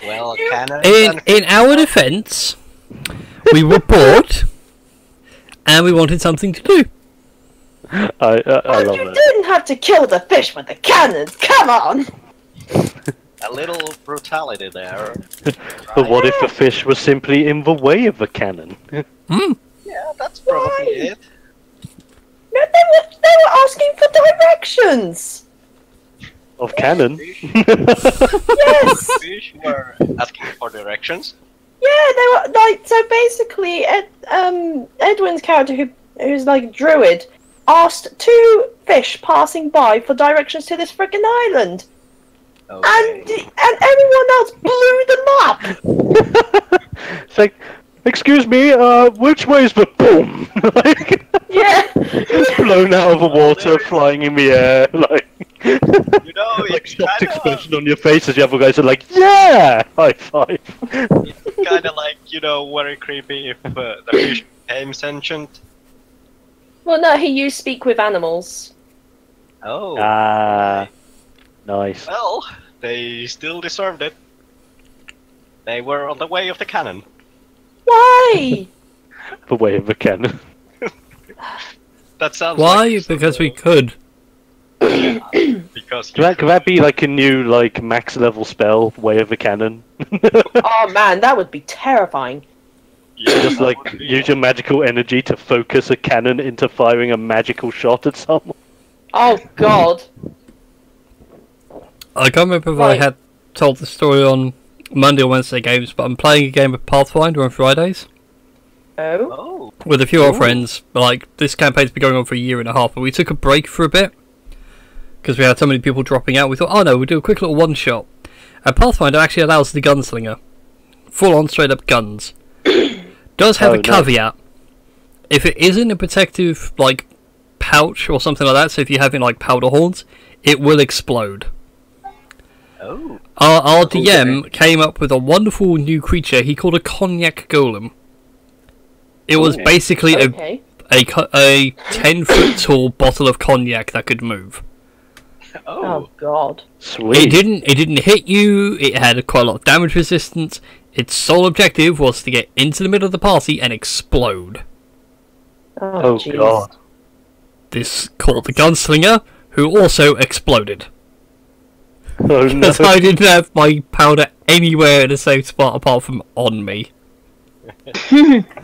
Well, cannon. In our defence, we were bored, and we wanted something to do. I love You it. didn't have to kill the fish with the cannons. Come on. A little brutality there. But what if the fish was simply in the way of the cannon? Yeah, that's probably it. No, they were asking for directions. Of cannon? Yes. Fish were asking for directions. Yeah, they were like so. Basically, Edwin's character, who's like a druid, asked 2 fish passing by for directions to this frickin' island, Okay. and everyone else blew them up. It's like, excuse me, which way is the boom? Like, Yeah. blown out of the water, flying in the air, like, You know, like it's shocked kind of expression on your face as the other guys are like, yeah, high five. like, you know, very creepy if the fish became sentient. Well, no, he used speak with animals. Oh. Ah, nice. Well, they still deserved it. They were on the way of the cannon. Why? The way of the cannon. That sounds Why? like Because we could. because Could that be like a new, like, max level spell, way of the cannon? Oh man, that would be terrifying. Just like use your magical energy to focus a cannon into firing a magical shot at someone. Oh god. I can't remember if Right. I had told the story on Monday or Wednesday games, but I'm playing a game of Pathfinder on Fridays Oh. Oh. with a few old friends. Like, this campaign's been going on for a year and a half, but we took a break for a bit because we had so many people dropping out. We thought, oh no, we'll do a quick little one shot. And Pathfinder actually allows the gunslinger, full on straight up guns. Does have Oh, a no. caveat. If it isn't a protective like pouch or something like that, so if you have it like powder horns, it will explode. Oh. Our DM came up with a wonderful new creature he called a cognac golem. It was basically Okay. a 10-foot tall bottle of cognac that could move. Oh. Oh god. Sweet. It didn't hit you. It had quite a lot of damage resistance. Its sole objective was to get into the middle of the party and explode. Oh jeez. god. This called the gunslinger, who also exploded. Oh no. Because I didn't have my powder anywhere in a safe spot apart from on me.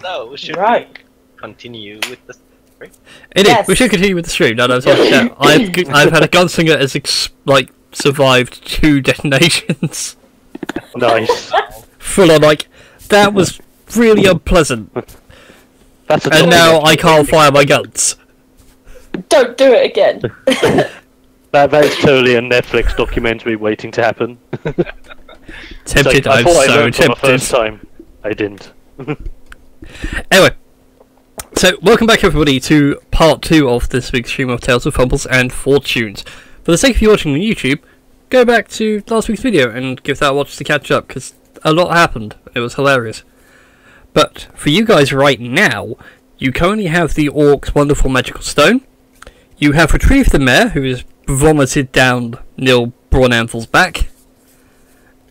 So, should Right. we continue with the story? It is. Yes. We should continue with the stream. No, sorry. No, I've had a gunslinger as survived 2 detonations. Nice. Full on, like, that was really unpleasant. That's a And now I can't fire my guns. Don't do it again. That is totally a Netflix documentary waiting to happen. Tempted, I I'm thought I so learned for the tempted. first time. I didn't. Anyway, so welcome back everybody to part 2 of this week's stream of Tales of Fumbles and Fortunes. For the sake of you watching on YouTube, go back to last week's video and give that a watch to catch up, because a lot happened. It was hilarious. But for you guys right now, you currently have the Orc's wonderful magical stone. You have retrieved the mare, who is vomited down Neil Braunanthel's back.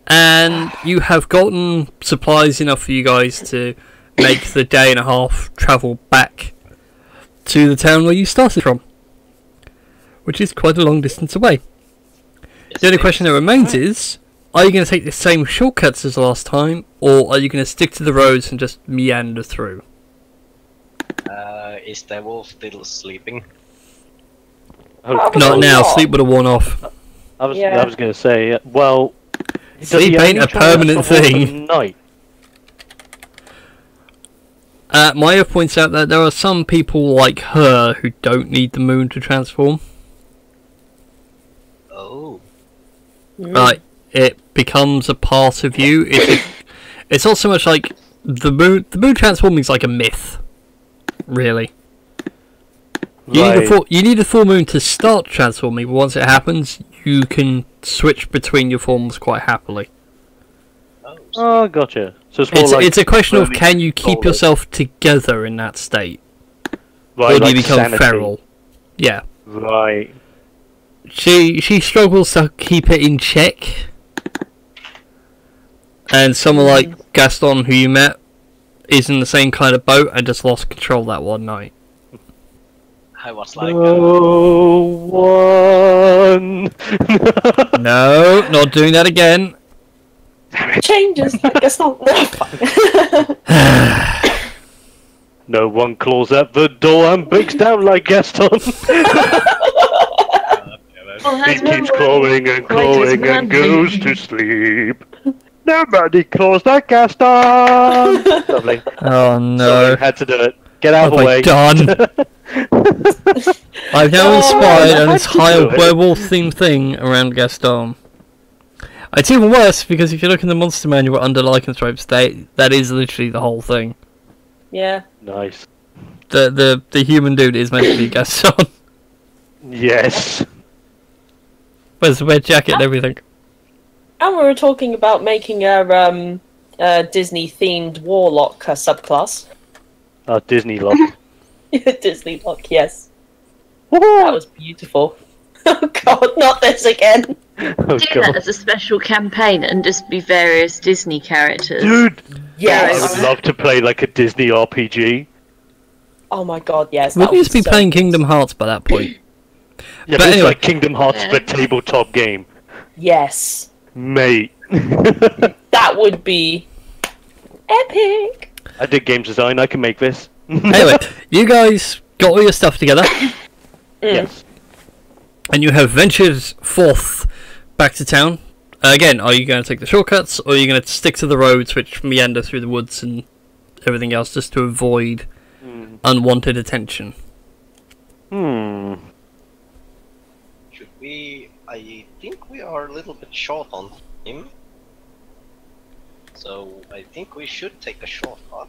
And you have gotten supplies enough for you guys to make the day and a half travel back to the town where you started from, which is quite a long distance away. Yes, The only it question is. that remains is, are you going to take the same shortcuts as last time, or are you going to stick to the roads and just meander through? Is the wolf still sleeping? Oh, Not now, not. sleep would have worn off. I was Yeah. going to say, well, does Sleep he ain't only a travel permanent for thing. the night? Maya points out that there are some people like her who don't need the moon to transform. Oh. Like, it becomes a part of you. It's not so much like the moon. The moon transforming is like a myth, really. You need a full moon to start transforming, but once it happens, you can switch between your forms quite happily. Oh, gotcha. So it's more like It's a question of, slowly can you keep forward. yourself together in that state, Right, or do you like become sanity. feral? Yeah. Right. She struggles to keep it in check. And someone like Gaston, who you met, is in the same kind of boat and just lost control that one night. I was like, No one. No, not doing that again. Changes. I guess not. No one claws at the door and breaks down like Gaston. He keeps clawing and clawing and goes to sleep. Nobody claws like Gaston. Lovely. Oh no! Sorry, had to do it. Get out of the way. Done. I've now inspired an entire do it. werewolf-themed thing around Gaston. It's even worse because if you look in the monster manual under lycanthropes, that is literally the whole thing. Yeah. Nice. The human dude is meant to be Gaston. Yes. Where's the red jacket and everything? And we were talking about making a Disney-themed warlock subclass. Oh, Disney lock. Disney lock, yes. That was beautiful. Oh god, not this again. Oh, Do God. that as a special campaign and just be various Disney characters. Dude, I Yes. would love to play like a Disney RPG. Oh my god, yes. We'd just be playing Kingdom Hearts by that point. Yeah, But but it's anyway. like Kingdom Hearts, Yeah. but tabletop game. Yes. Mate. That would be epic. I did games design, I can make this. Anyway, you guys got all your stuff together, Yes. and you have ventured forth back to town. Again, are you going to take the shortcuts, or are you going to stick to the roads which meander through the woods and everything else just to avoid unwanted attention? should we? I think we are a little bit short on him. So I think we should take a shortcut.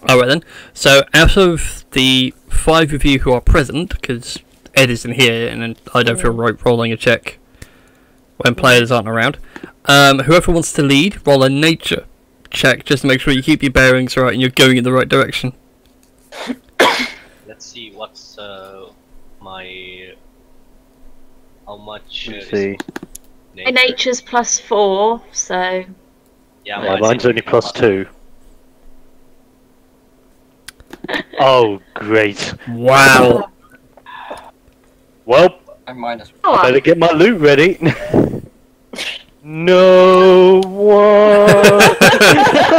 Alright then, so out of the 5 of you who are present, because Ed isn't here and I don't feel right rolling a check when players aren't around, whoever wants to lead, roll a nature check just to make sure you keep your bearings right and you're going in the right direction. Let's see what's my how much. Let's see. My nature's +4, so Yeah, Yeah, mine's only +2. Oh, great. Wow. Well, I'm minus. oh, better get my loot ready. No one.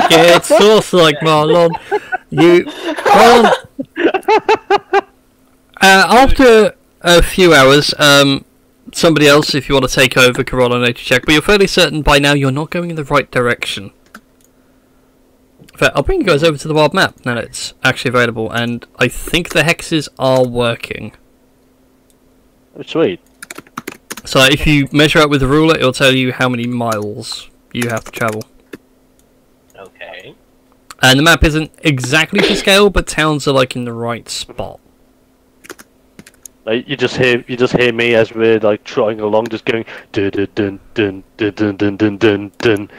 Get sauce like Marlon. You. After a few hours, somebody else, if you want to take over, can roll a nature check, but you're fairly certain by now you're not going in the right direction. In fact, I'll bring you guys over to the wild map now that it's actually available, and I think the hexes are working. Oh, sweet. So if you measure out with the ruler, it'll tell you how many miles you have to travel. Okay. And the map isn't exactly to scale, but towns are like in the right spot. Like, you just hear me as we're like trotting along, just going dun dun dun dun dun dun dun dun dun.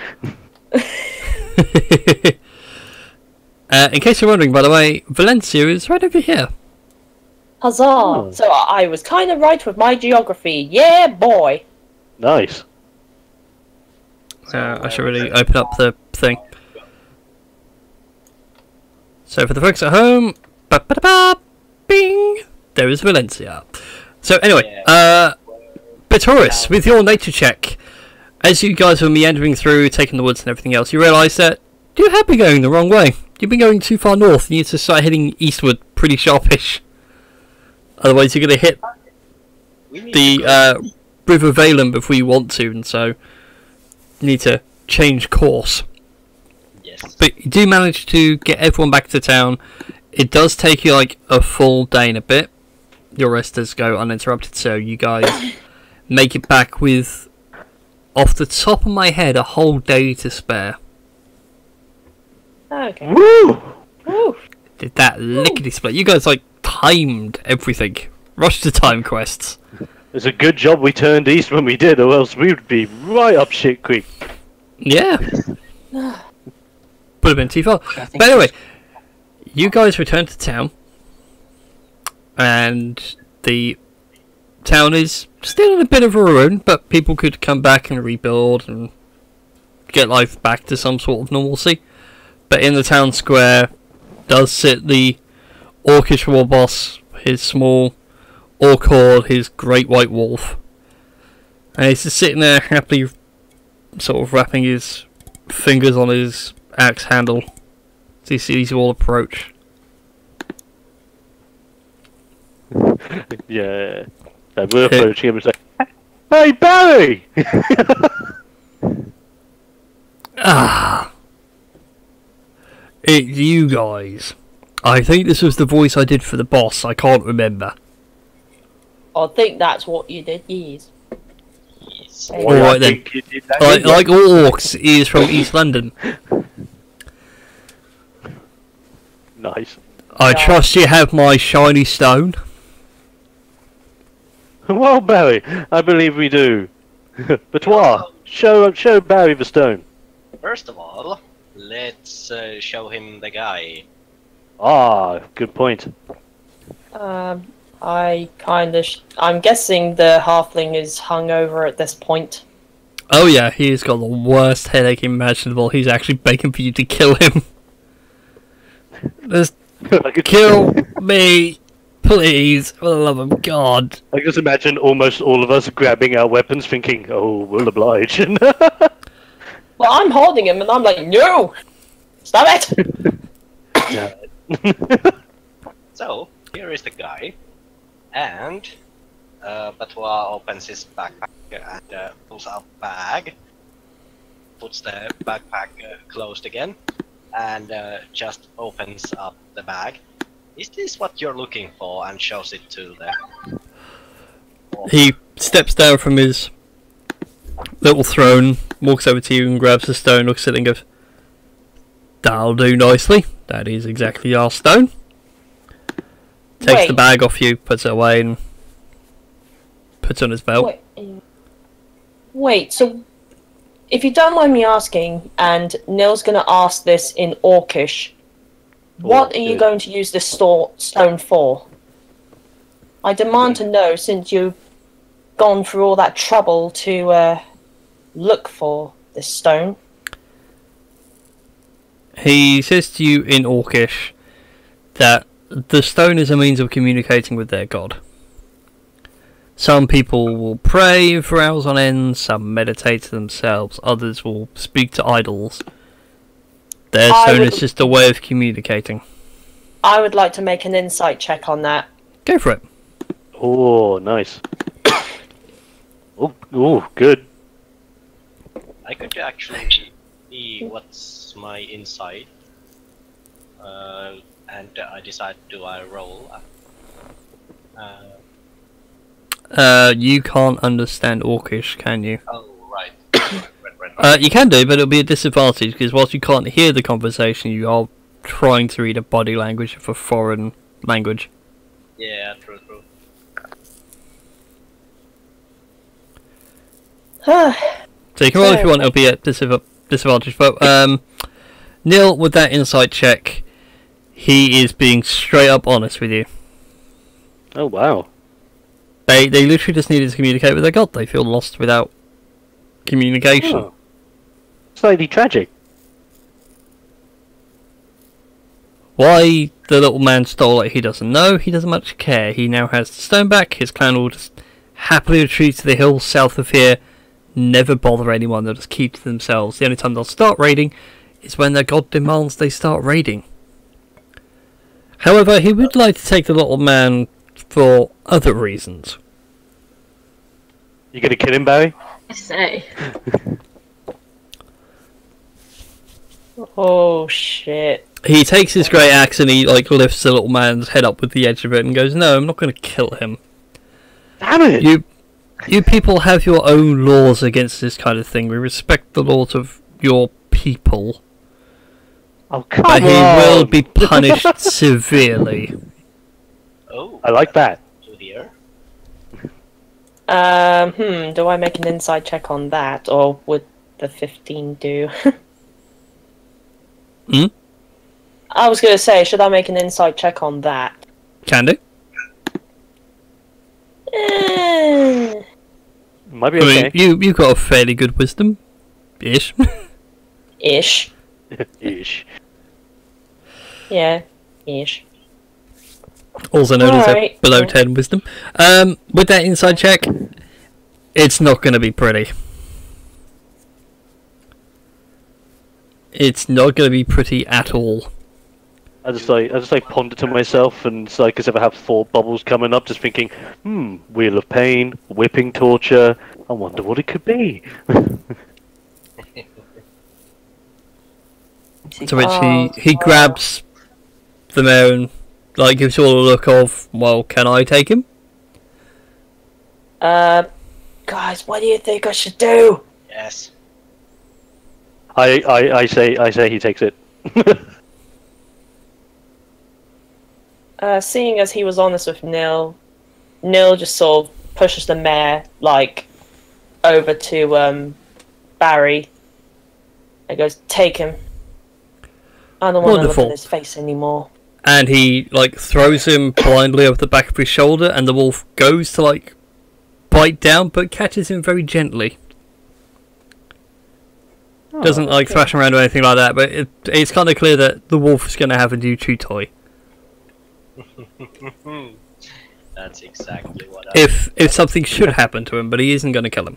In case you're wondering, by the way, Valencia is right over here. Huzzah! Oh. So I was kind of right with my geography. Yeah, boy. Nice. I should really open up the thing. So for the folks at home, ba-ba-da-ba, bing, there is Valencia. So anyway, Bitoris, with your nature check, as you guys were meandering through, taking the woods and everything else, you realise that you have been going the wrong way. You've been going too far north. You need to start heading eastward pretty sharpish. Otherwise you're going to hit the River Valen before you want to, and so you need to change course. Yes. But you do manage to get everyone back to town. It does take you like a full day and a bit. Your rest does go uninterrupted, so you guys make it back with, off the top of my head, a whole day to spare. Okay. Woo! Woo. Did that lickety split. You guys like timed everything. Rushed to time quests. It's a good job we turned east when we did, or else we would be right up shit creek. Yeah. Would have been too far. I think But anyway, you guys return to town, and the town is still in a bit of a ruin, but people could come back and rebuild and get life back to some sort of normalcy. But in the town square does sit the orcish war boss, his small orc horde, his great white wolf. And he's just sitting there happily sort of wrapping his fingers on his axe handle as he sees you all approach. Yeah. And we're approaching him and say, "Hey, Barry!" Ah, it's you guys. I think this was the voice I did for the boss. I can't remember. I think that's what you did, yes. Yes. Alright then. Like all orcs, he is from East London. Nice. I trust you have my shiny stone. Well, Barry, I believe we do. Batois, show Barry the stone. First of all, let's show him the guy. Ah, good point. I'm guessing the halfling is hungover at this point. Oh yeah, he's got the worst headache imaginable. He's actually begging for you to kill him. Just kill me, please, for the love of God. I just imagine almost all of us grabbing our weapons thinking, "Oh, we'll oblige." Well, I'm holding him and I'm like, no! Stop it! So, here is the guy. And Batois opens his backpack and pulls out a bag. Puts the backpack closed again. And just opens up the bag. Is this what you're looking for? And shows it to the... He steps down from his little throne, walks over to you and grabs the stone, looks at it and goes, "That'll do nicely. That is exactly our stone." Takes the bag off you, puts it away and puts it on his belt. Wait, so if you don't mind me asking, and Neil's going to ask this in Orcish, what are you going to use this stone for? I demand to know, since you've gone through all that trouble to look for this stone. He says to you in Orcish that the stone is a means of communicating with their god. Some people will pray for hours on end, some meditate to themselves, others will speak to idols. Their stone is just a way of communicating. I would like to make an insight check on that. Go for it. Oh, nice. Oh, good. I could actually see what's my insight. And I decide, do I roll? You can't understand Orcish, can you? Oh, right. You can do, but it'll be a disadvantage, because whilst you can't hear the conversation, you are trying to read a body language of a foreign language. Yeah, true. So you can roll if you want, it'll be a disadvantage. But, Neil, with that insight check, he is being straight up honest with you. Oh, wow. They literally just needed to communicate with their god. They feel lost without communication. Oh. Slightly tragic. Why the little man stole it, he doesn't know. He doesn't much care. He now has the stone back. His clan will just happily retreat to the hills south of here. Never bother anyone. They'll just keep to themselves. The only time they'll start raiding is when their god demands they start raiding. However, he would like to take the little man for other reasons. You gonna kill him, Barry? I say. Oh shit. He takes his great axe and he lifts the little man's head up with the edge of it and goes, "No, I'm not going to kill him. Damn it! You people have your own laws against this kind of thing. We respect the laws of your people. Oh, come but on! he will be punished severely." Oh, I like that. To hear. Do I make an inside check on that, or would the 15 do? Hmm? I was going to say, should I make an insight check on that? Can do. Might be I okay. mean, you've got a fairly good wisdom. Ish. Ish. Ish. Yeah. Ish. Also known as a Alright. below 10 wisdom. With that inside check, it's not going to be pretty. It's not going to be pretty at all. I just like ponder to myself, and it's like as if I have thought bubbles coming up, just thinking, wheel of pain, whipping torture. I wonder what it could be. To which he grabs the mayor and like gives you all a look of, well, can I take him? Guys, what do you think I should do? Yes. I say he takes it. Seeing as he was honest with Nil just sort of pushes the mare, like, over to, Barry. And goes, take him. I don't want to look Wonderful. at his face anymore. And he like throws him blindly over the back of his shoulder, and the wolf goes to like bite down, but catches him very gently. Doesn't like thrash him around or anything like that, but it's kind of clear that the wolf is going to have a new chew toy. That's exactly what I... If something should happen to him, but he isn't going to kill him.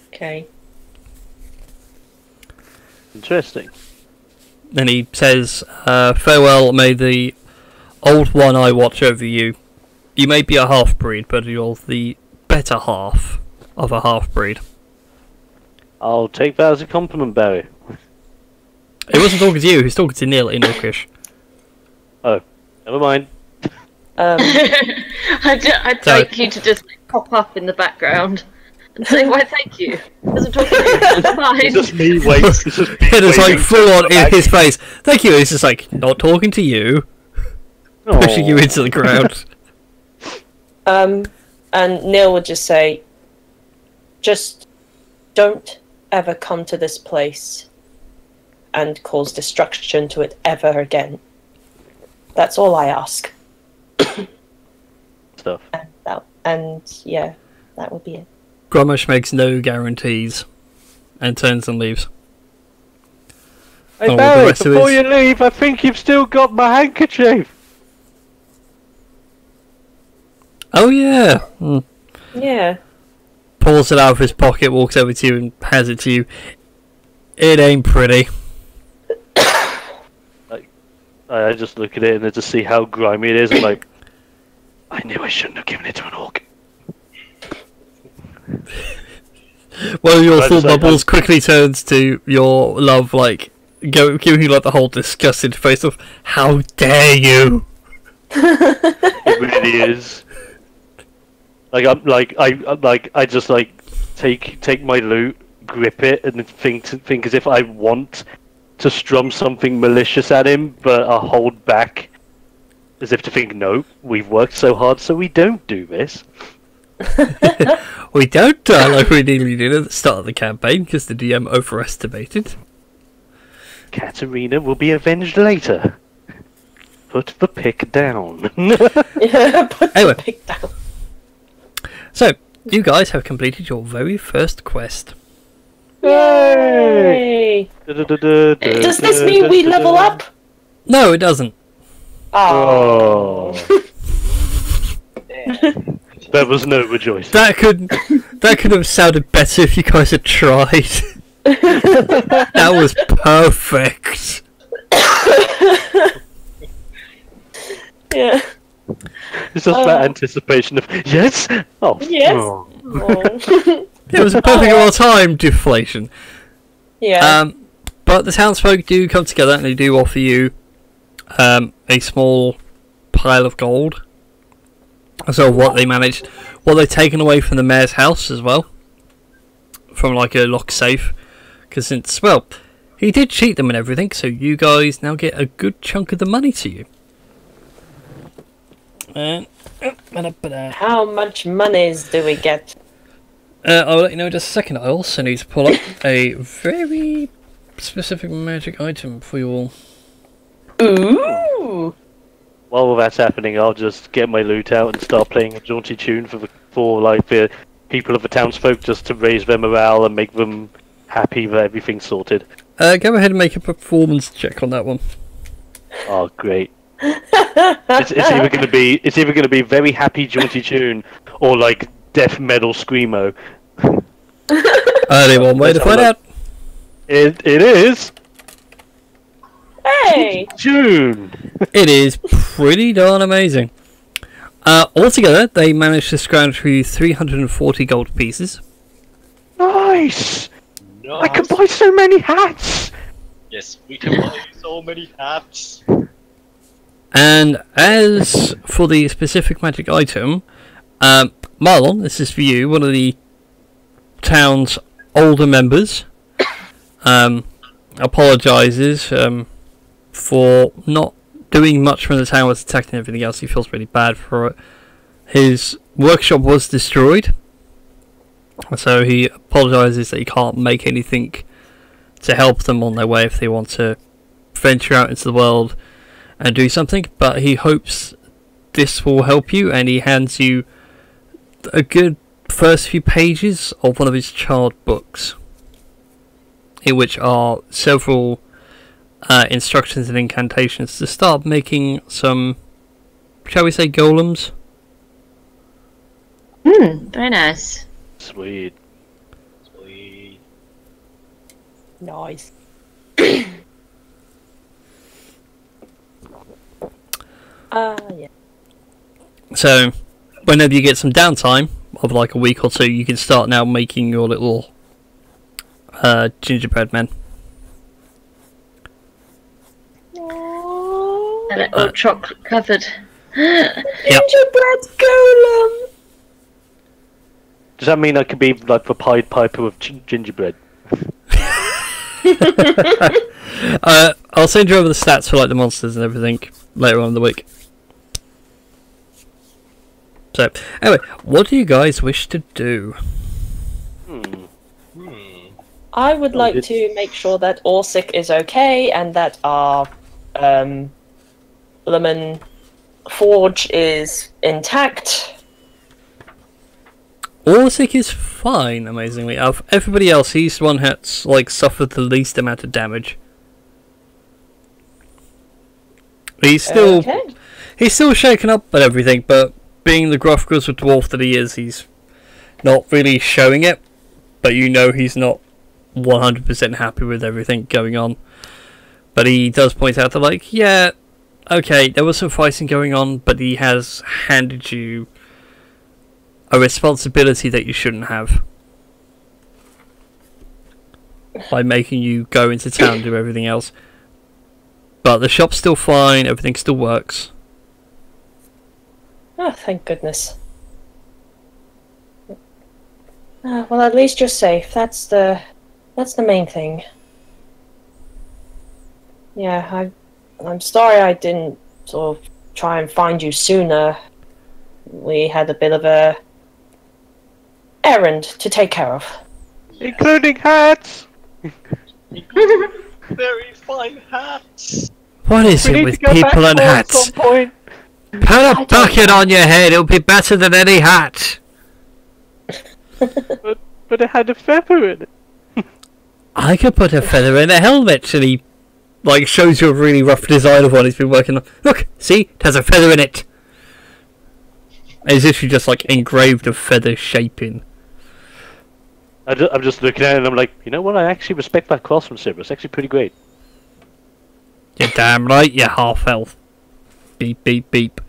Okay. Interesting. Then he says, farewell, may the old one eye watch over you. You may be a half-breed, but you're the better half of a half-breed. I'll take that as a compliment, Barry. He wasn't talking to you, he was talking to Neil in Orcish. Oh, never mind. I'd like you to just pop up in the background and say, why, thank you. Doesn't talk to you. It's fine. It's just me waiting. It's just me It is like waiting full on for in the his face. Thank you, he's just like, not talking to you. back. Pushing you into the ground. And Neil would just say, just don't ever come to this place and cause destruction to it ever again. That's all I ask. Stuff. And yeah, that would be it. Grommash makes no guarantees and turns and leaves. Hey Oh, the Barry, rest of before his- you leave, I think you've still got my handkerchief. Oh yeah. Yeah. Pulls it out of his pocket, walks over to you and hands it to you. It ain't pretty. I just look at it and I just see how grimy it is. I'm like, I knew I shouldn't have given it to an orc. One of your Right, full so- bubbles quickly turns to your love, like giving you like the whole disgusted face of "How dare you!" It really is. I just like take my loot, grip it, and think as if I want to strum something malicious at him, but I hold back, as if to think, no, we've worked so hard, so we don't do this. We don't die like we nearly did at the start of the campaign because the DM overestimated. Katarina will be avenged later. Put the pick down. Yeah, put Anyway. the pig down. So, you guys have completed your very first quest. Yay! Does this mean we level up? No, it doesn't. Oh. There was no rejoicing. That could have sounded better if you guys had tried. That was perfect. Yeah. It's just that anticipation of yes. Oh Yes. oh. Oh. It was a perfect well-timed deflation. Yeah. But the townsfolk do come together and they do offer you a small pile of gold. So what they managed, what they've taken away from the mayor's house as well, from like a lock safe, because since, well, he did cheat them and everything, so you guys now get a good chunk of the money to you. How much monies do we get? I'll let you know in just a second. I also need to pull up a very specific magic item for you all. Ooh. while that's happening, I'll just get my loot out and start playing a jaunty tune for the people of the townsfolk, just to raise their morale and make them happy that everything's sorted. Go ahead and make a performance check on that one. Oh, great! It's either going to be very happy jaunty tune or like death metal screamo. Only one way to find out. It is. Hey! June. It is pretty darn amazing. Altogether, they managed to scrounge through 340 gold pieces. Nice! I can buy so many hats! Yes, we can buy so many hats. And as for the specific magic item, Marlon, this is for you, one of the town's older members, apologises for not doing much when the town was attacked and everything else. He feels really bad for it. His workshop was destroyed, so he apologises that he can't make anything to help them on their way if they want to venture out into the world and do something, but he hopes this will help you, and he hands you a good first few pages of one of his child books, in which are several instructions and incantations to start making some, shall we say, golems? Very nice. Sweet. Sweet. Nice. Yeah. So, whenever you get some downtime of like a week or two, you can start now making your little gingerbread men. A little chocolate covered. Gingerbread golem! Does that mean I could be like the Pied Piper with gingerbread? I'll send you over the stats for like the monsters and everything later on in the week. So, anyway, what do you guys wish to do? I would like to make sure that Orsic is okay and that our Lemon Forge is intact. Orsic is fine, amazingly. Of everybody else, he's the one that's like suffered the least amount of damage. He's still shaken up and everything, but being the gruff grizzled dwarf that he is, he's not really showing it. But you know he's not 100% happy with everything going on. But he does point out that, like, yeah, okay, there was some fighting going on, but he has handed you a responsibility that you shouldn't have by making you go into town and do everything else. But the shop's still fine, everything still works. Oh, thank goodness. Well, at least you're safe. That's the main thing. Yeah, I'm sorry I didn't sort of try and find you sooner. We had a bit of a errand to take care of. Including hats! Very fine hats. What is it with people and hats? Put a bucket on your head, it'll be better than any hat. but it had a feather in it. I could put a feather in a helmet, and he like shows you a really rough design of one he's been working on. Look, see, it has a feather in it. It's literally just like engraved of feather shaping. I'm just looking at it and I'm like, you know what, I actually respect that craftsmanship. It's actually pretty great. You're damn right, you half-elf. Beep, beep, beep.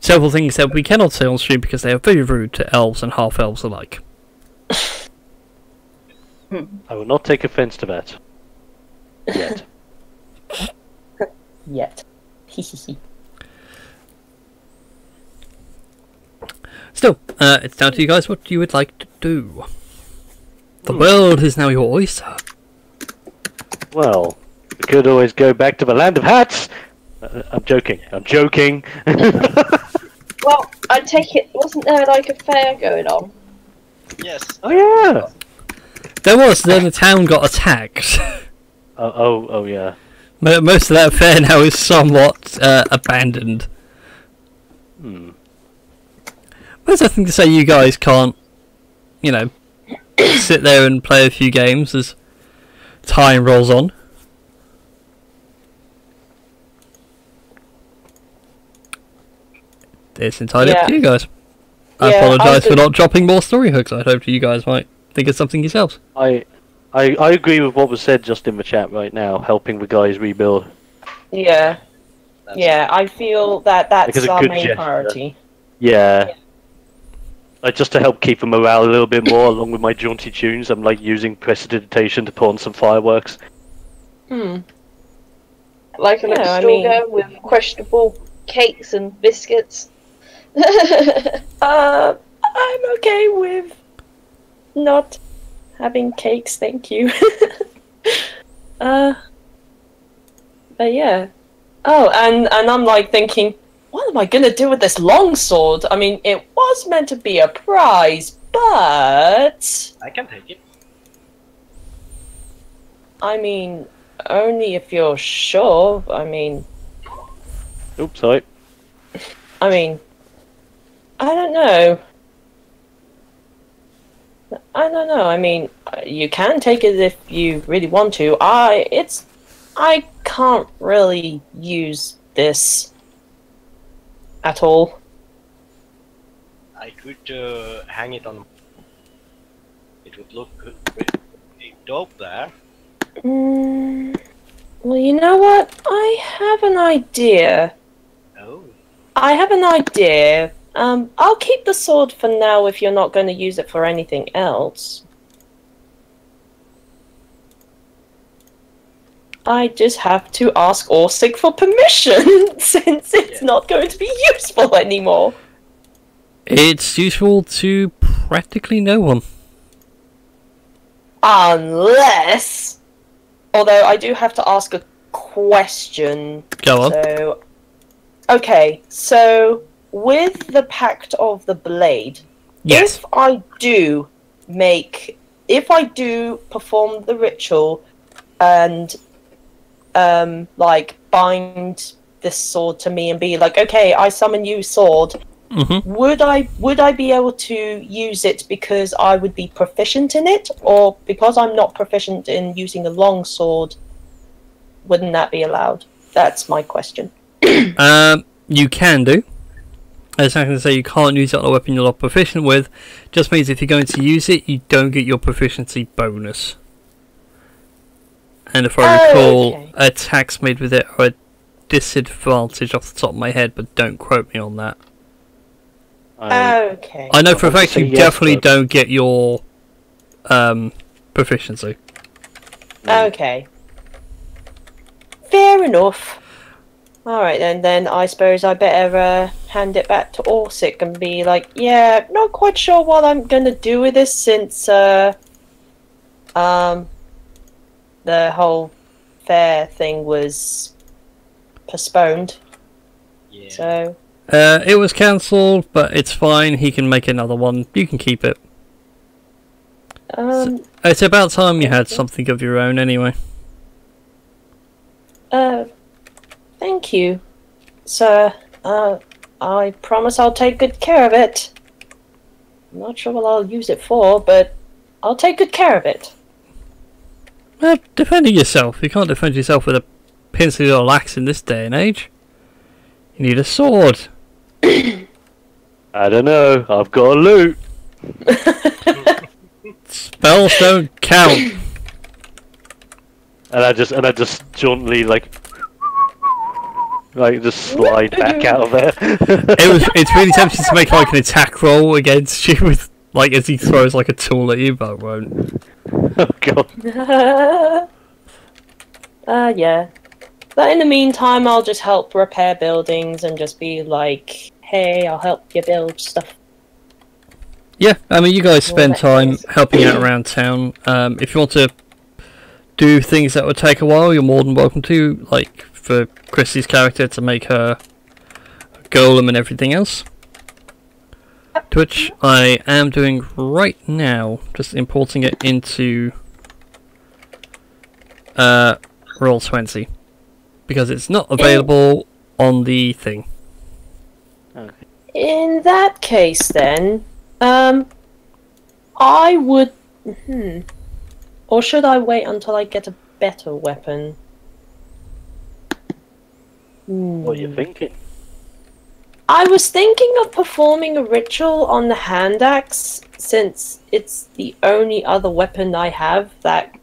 Several things that we cannot say on stream because they are very rude to elves and half-elves alike. I will not take offense to that. Yet. Yet. Still, it's down to you guys what you would like to do. The world is now your oyster. Well, we could always go back to the land of hats. I'm joking. Well, I take it, wasn't there like a fair going on? Yes. Oh yeah. There was, then the town got attacked. Oh yeah. Most of that fair now is somewhat abandoned. Where's that thing to say you guys can't, you know, sit there and play a few games as time rolls on? It's entirely up to you guys. I apologise for not dropping more story hooks. I hope you guys might think of something yourselves. I agree with what was said just in the chat right now, helping the guys rebuild. Yeah. I feel that that's our main gesture. priority. Yeah. Like, just to help keep the morale a little bit more, along with my jaunty tunes, I'm like using prestidigitation to put on some fireworks. Like a little stalker with questionable cakes and biscuits. I'm okay with not having cakes, thank you. But yeah. Oh, and I'm like thinking, what am I gonna do with this longsword? I mean, it was meant to be a prize, but I can take it. I mean, only if you're sure. I mean, Oops, sorry. I mean, I don't know. I mean, you can take it if you really want to. I can't really use this at all. I could hang it on. It would look pretty dope there. Well, you know what? I have an idea. Oh. I have an idea. I'll keep the sword for now if you're not going to use it for anything else. I just have to ask Orsic for permission, since it's not going to be useful anymore. It's useful to practically no one. Unless... Although I do have to ask a question. Go on. So... Okay, so... With the Pact of the Blade, Yes. if I do perform the ritual and like bind this sword to me and be like, okay, I summon you, sword, would I be able to use it because I would be proficient in it, or because I'm not proficient in using a long sword, wouldn't that be allowed? That's my question. You can do. It's not going to say you can't use it on a weapon you're not proficient with. Just means if you're going to use it, you don't get your proficiency bonus. And if I recall, attacks made with it are a disadvantage off the top of my head, but don't quote me on that. Okay. I know for a fact you definitely don't get your proficiency. Okay. Fair enough. Alright then I suppose I better hand it back to Orsic and be like, yeah, not quite sure what I'm gonna do with this since the whole fair thing was postponed. Yeah. So it was cancelled, but it's fine, he can make another one. You can keep it. It's about time you had something of your own anyway. Thank you, sir. I promise I'll take good care of it. I'm not sure what I'll use it for, but I'll take good care of it. Well, defending yourself. You can't defend yourself with a pencil or axe in this day and age. You need a sword. I don't know. I've got a loot. Spells don't count. And I just jauntily like just slide back out of there. It's really tempting to make like an attack roll against you with like as he throws like a tool at you, but it won't. Oh god. Yeah. But in the meantime, I'll just help repair buildings and just be like, hey, I'll help you build stuff. Yeah, I mean, you guys spend time helping out around town. If you want to do things that would take a while, you're more than welcome to, like for Chrissy's character to make her a golem and everything else. Which I am doing right now, just importing it into Roll20. because it's not available on the thing. Okay. In that case, then, I would. Or should I wait until I get a better weapon? What are you thinking? I was thinking of performing a ritual on the hand axe, since it's the only other weapon I have that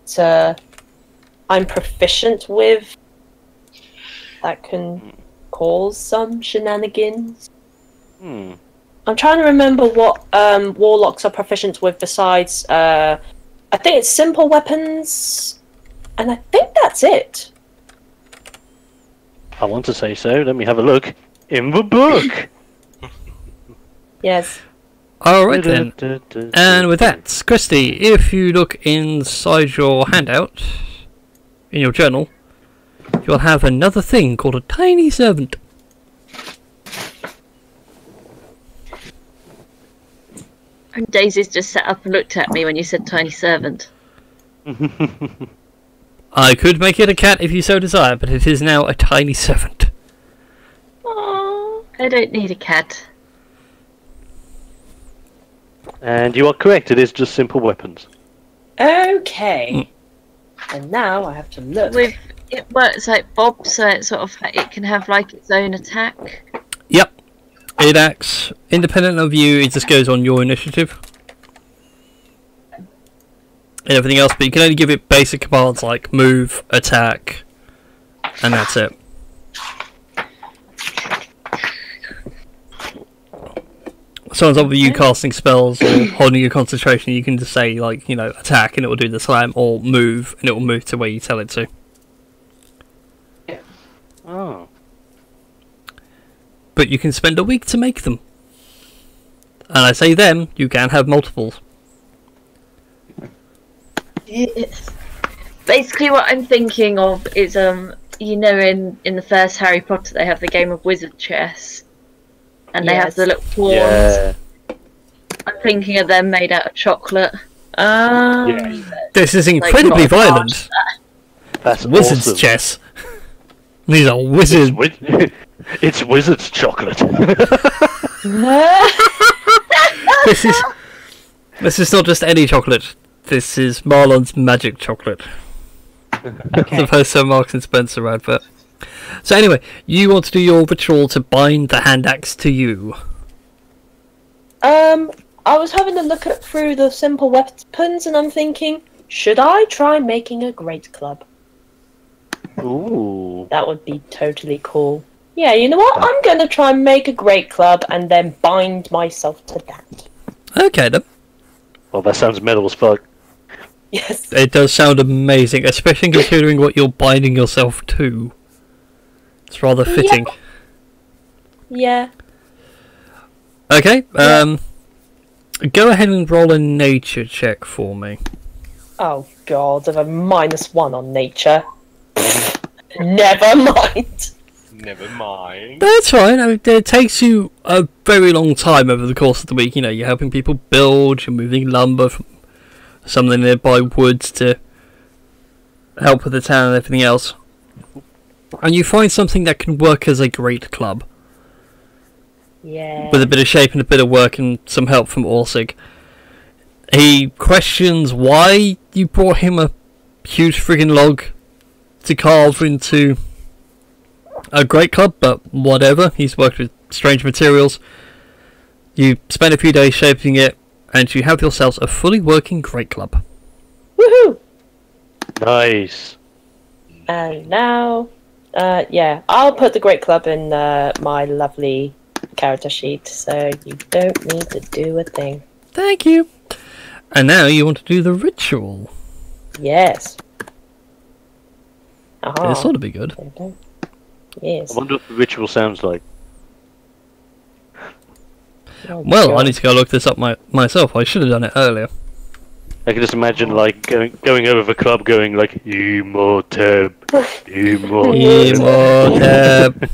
I'm proficient with that can cause some shenanigans. I'm trying to remember what warlocks are proficient with besides, I think it's simple weapons, and I think that's it. I want to say so. Let me have a look in the book. Yes. Alright then. And with that, Christy, if you look inside your handout, in your journal, you'll have another thing called a tiny servant. And Daisy's just sat up and looked at me when you said tiny servant. I could make it a cat if you so desire, but it is now a tiny servant. Aww, I don't need a cat. And you are correct, it is just simple weapons. Okay. And now I have to look. It works like Bob, so it sort of it can have like its own attack. Yep. It acts independent of you, it just goes on your initiative. And everything else, but you can only give it basic commands like move, attack, and that's it. So on top of you casting spells or holding your concentration, you can just say, like, you know, attack and it will do the slam, or move and it will move to where you tell it to. Oh. But you can spend a week to make them. And I say them, you can have multiples. Yes. Basically what I'm thinking of is, you know, in the first Harry Potter they have the game of wizard chess. And they have the little pawns. Yeah. I'm thinking of them made out of chocolate. This is incredibly Like, not violent. That's Wizard's awesome. chess. These are wizards. It's wizard's chocolate. This is not just any chocolate. This is Marlon's magic chocolate. Okay. The post Marks and Spencer advert. So anyway, you want to do your ritual to bind the hand axe to you. I was having a look through the simple weapons, and I'm thinking, should I try making a great club? Ooh. That would be totally cool. Yeah, you know what? I'm going to try and make a great club and then bind myself to that. Okay then. Well, that sounds metal as fuck. Yes. It does sound amazing, especially considering what you're binding yourself to. It's rather fitting. Yeah. Okay, go ahead and roll a nature check for me. Oh god, I have a -1 on nature. Never mind. Never mind. That's fine. I mean, it takes you a very long time over the course of the week. You know, you're helping people build, you're moving lumber from some of the nearby woods to help with the town and everything else. And you find something that can work as a great club. Yeah. With a bit of shape and a bit of work and some help from Orsig. He questions why you brought him a huge friggin' log to carve into a great club, but whatever. He's worked with strange materials. You spend a few days shaping it, and you have yourselves a fully working great club. Woohoo! Nice. And now, yeah, I'll put the great club in my lovely character sheet, so you don't need to do a thing. Thank you. And now you want to do the ritual. Yes. Aha. This ought to be good. Yes. I wonder what the ritual sounds like. Oh, Well, I God. need to go look this up myself. I should have done it earlier. I can just imagine like going over the club, going like Imhotep, Imhotep. Imhotep.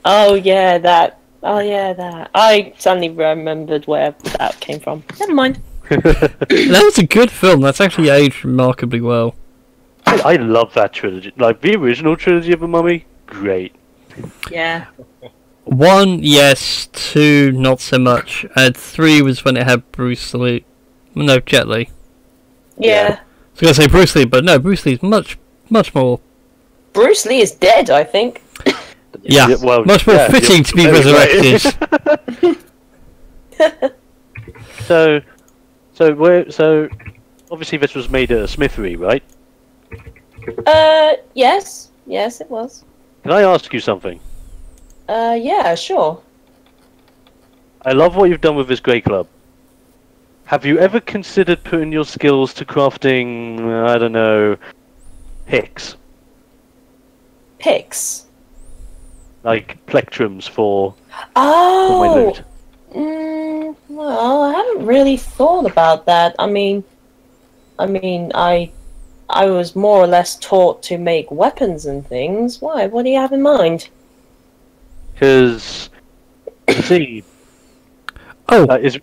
Oh yeah, that. Oh yeah, that. I suddenly remembered where that came from. Never mind. That was a good film. That's actually aged remarkably well. I love that trilogy. Like the original trilogy of the Mummy, great. Yeah. 1, yes. 2, not so much. And 3 was when it had Bruce Lee. No, Jet Li. Yeah. I was going to say Bruce Lee, but no, Bruce Lee's much more... Bruce Lee is dead, I think. Yeah, well, much more yeah, fitting to be very resurrected. So obviously this was made at a smithery, right? Yes. Yes, it was. Can I ask you something? Yeah, sure. I love what you've done with this Grey Club. Have you ever considered putting your skills to crafting, I don't know, picks? Picks. Like plectrums for my Oh! loot? Well, I haven't really thought about that. I mean, I was more or less taught to make weapons and things. Why? What do you have in mind? Because, see, Oh, is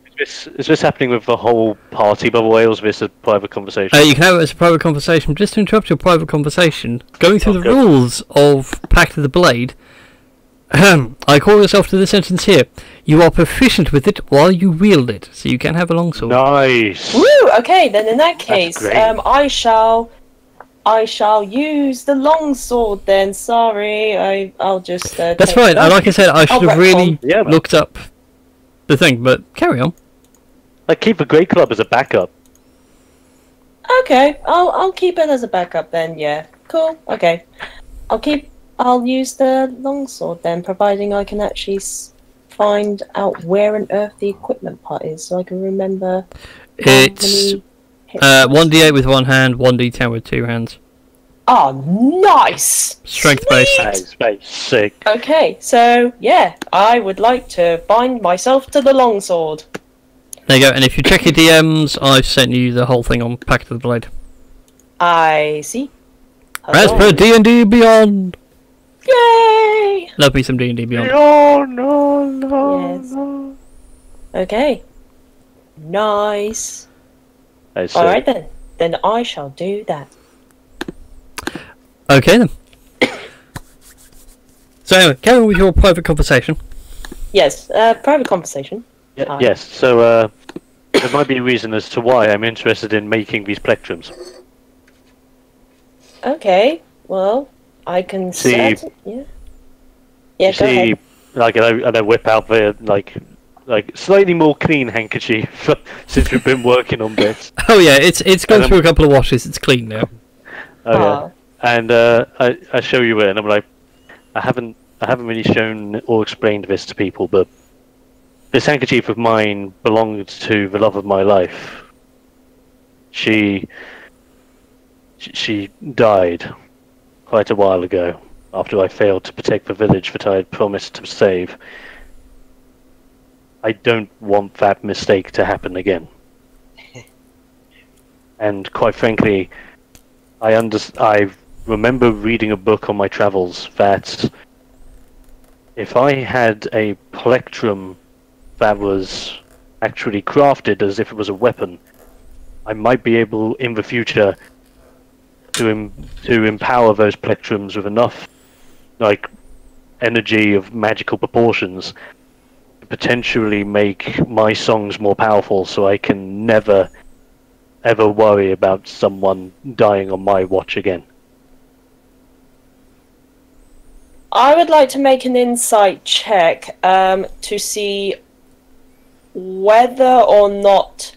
this happening with the whole party, by the way, or is this a private conversation? you can have it as a private conversation. Just to interrupt your private conversation, going through the Okay. rules of Pact of the Blade, I call yourself to the sentence here. You are proficient with it while you wield it, so you can have a longsword. Nice! Woo! Okay, then in that case, great. I shall use the longsword then. Sorry, I'll just. That's take fine. that. Like I said, I should have retcon. really Yeah, man. looked up the thing, but carry on. Like, keep the Grey Club as a backup. Okay, I'll keep it as a backup then. Yeah, cool. Okay, I'll use the longsword then, providing I can actually find out where on earth the equipment part is, so I can remember. how It's many hit points. 1d8 with one hand, 1d10 with two hands. Oh, nice! Strength based. That is very sick. Okay, so yeah, I would like to bind myself to the longsword. There you go. And if you check your DMs, I've sent you the whole thing on Pact of the Blade. I see. As per D&D Beyond. Yay! Love me some D&D Beyond. No. Yes. Okay. Nice. That is Alright sick. then. Then I shall do that. Okay then. So anyway, carry on with your private conversation. Yes, private conversation. Yeah, yes, so there might be a reason as to why I'm interested in making these plectrums. Okay, well, I can See- set... Yeah. Yeah, You go see, ahead. like, and I whip out the, like slightly more clean handkerchief since we've been working on this. Oh yeah, it's gone And, through a couple of washes. It's clean now. Oh, yeah. Ah. And I show you it, and I'm like, I haven't really shown or explained this to people, but this handkerchief of mine belonged to the love of my life. She died quite a while ago after I failed to protect the village that I had promised to save. I don't want that mistake to happen again. And quite frankly, I remember reading a book on my travels that if I had a plectrum that was actually crafted as if it was a weapon, I might be able in the future to empower those plectrums with enough like energy of magical proportions to potentially make my songs more powerful, so I can never ever worry about someone dying on my watch again. I would like to make an insight check to see whether or not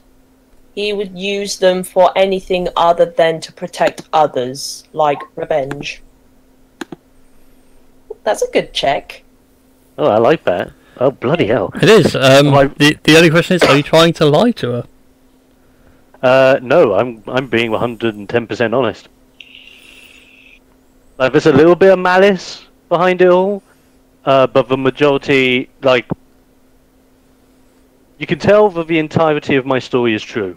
he would use them for anything other than to protect others, like revenge. That's a good check. Oh, I like that. Oh, bloody hell. It is. Like- The only question is, are you trying to lie to her? No, I'm being 110% honest. Like, there's a little bit of malice behind it all, but the majority, like, you can tell that the entirety of my story is true.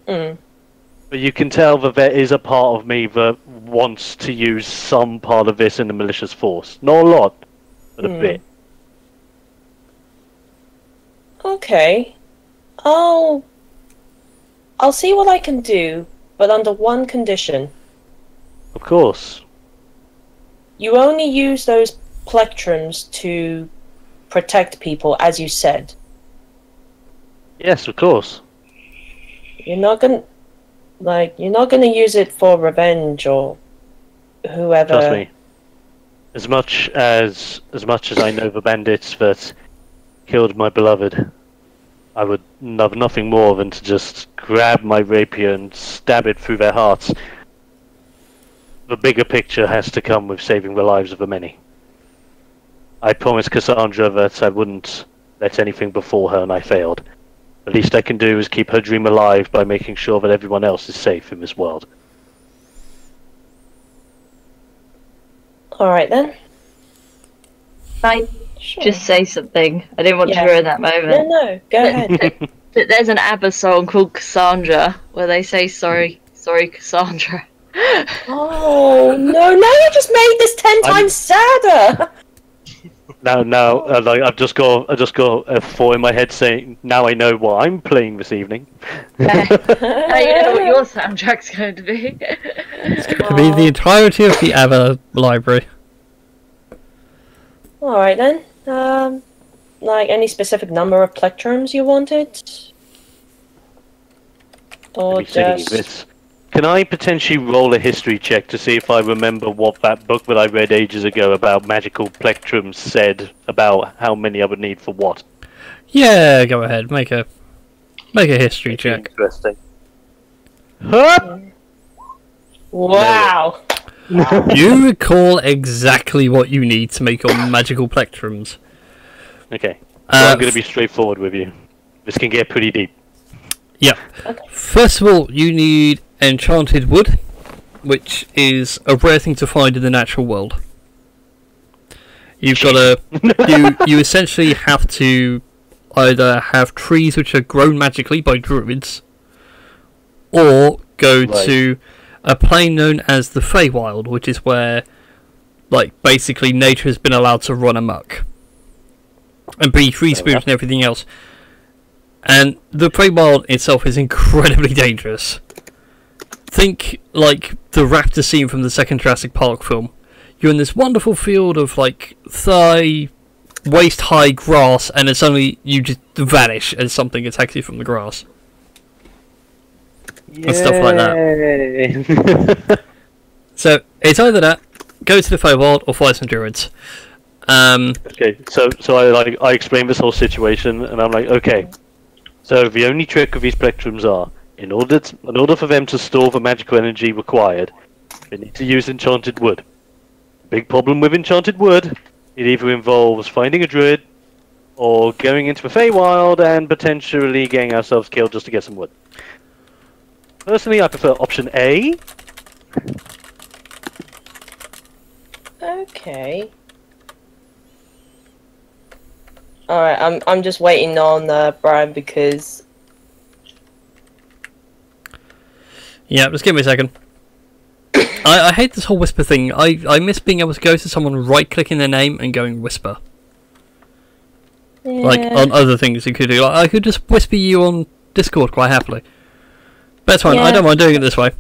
Mm. But you can tell that there is a part of me that wants to use some part of this in the malicious force. Not a lot, but a bit. Okay. I'll see what I can do, but under one condition. Of course. You only use those plectrums to protect people, as you said. Yes, of course. You're not gonna use it for revenge or whoever. Trust me. As much as I know the bandits that killed my beloved, I would love nothing more than to just grab my rapier and stab it through their hearts. The bigger picture has to come with saving the lives of the many. I promised Cassandra that I wouldn't let anything befall her, and I failed. The least I can do is keep her dream alive by making sure that everyone else is safe in this world. Alright then. I just say something. I didn't want to ruin that moment. No, go ahead. There's an ABBA song called Cassandra where they say sorry Cassandra. Oh no! Now you just made this 10 times sadder. Now, like I've just got a thought in my head saying, now I know what I'm playing this evening. Now you know what your soundtrack's going to be. It's going to be the entirety of the ABBA library. Alright then. Like any specific number of plectrums you wanted? Or Let me see just... this. Can I potentially roll a history check to see if I remember what that book that I read ages ago about magical plectrums said about how many I would need for what? Yeah, go ahead. Make a history check. Interesting. Huh? Wow! You recall exactly what you need to make your magical plectrums. Okay. So I'm going to be straightforward with you. This can get pretty deep. Yeah. Okay. First of all, you need enchanted wood, which is a rare thing to find in the natural world. You've got to... you essentially have to either have trees which are grown magically by druids, or go to a plane known as the Feywild, which is where, like, basically nature has been allowed to run amok and be free spirits and everything else. And the Feywild itself is incredibly dangerous. Think like the raptor scene from the second Jurassic Park film. You're in this wonderful field of like waist-high grass, and then suddenly you just vanish as something attacks you from the grass. And stuff like that. So it's either that, go to the Feywild, or fight some druids. Okay, so I explained this whole situation, and I'm like, okay. So the only trick of these plectrums are, in order for them to store the magical energy required, they need to use enchanted wood. Big problem with enchanted wood, it either involves finding a druid, or going into the Feywild and potentially getting ourselves killed just to get some wood. Personally, I prefer option A. Okay. Alright, I'm just waiting on Brian because... Yeah, just give me a second. I hate this whole whisper thing. I miss being able to go to someone, right-clicking their name and going whisper. Yeah. Like, on other things you could do. Like, I could just whisper you on Discord quite happily. But it's fine, I don't mind doing it this way.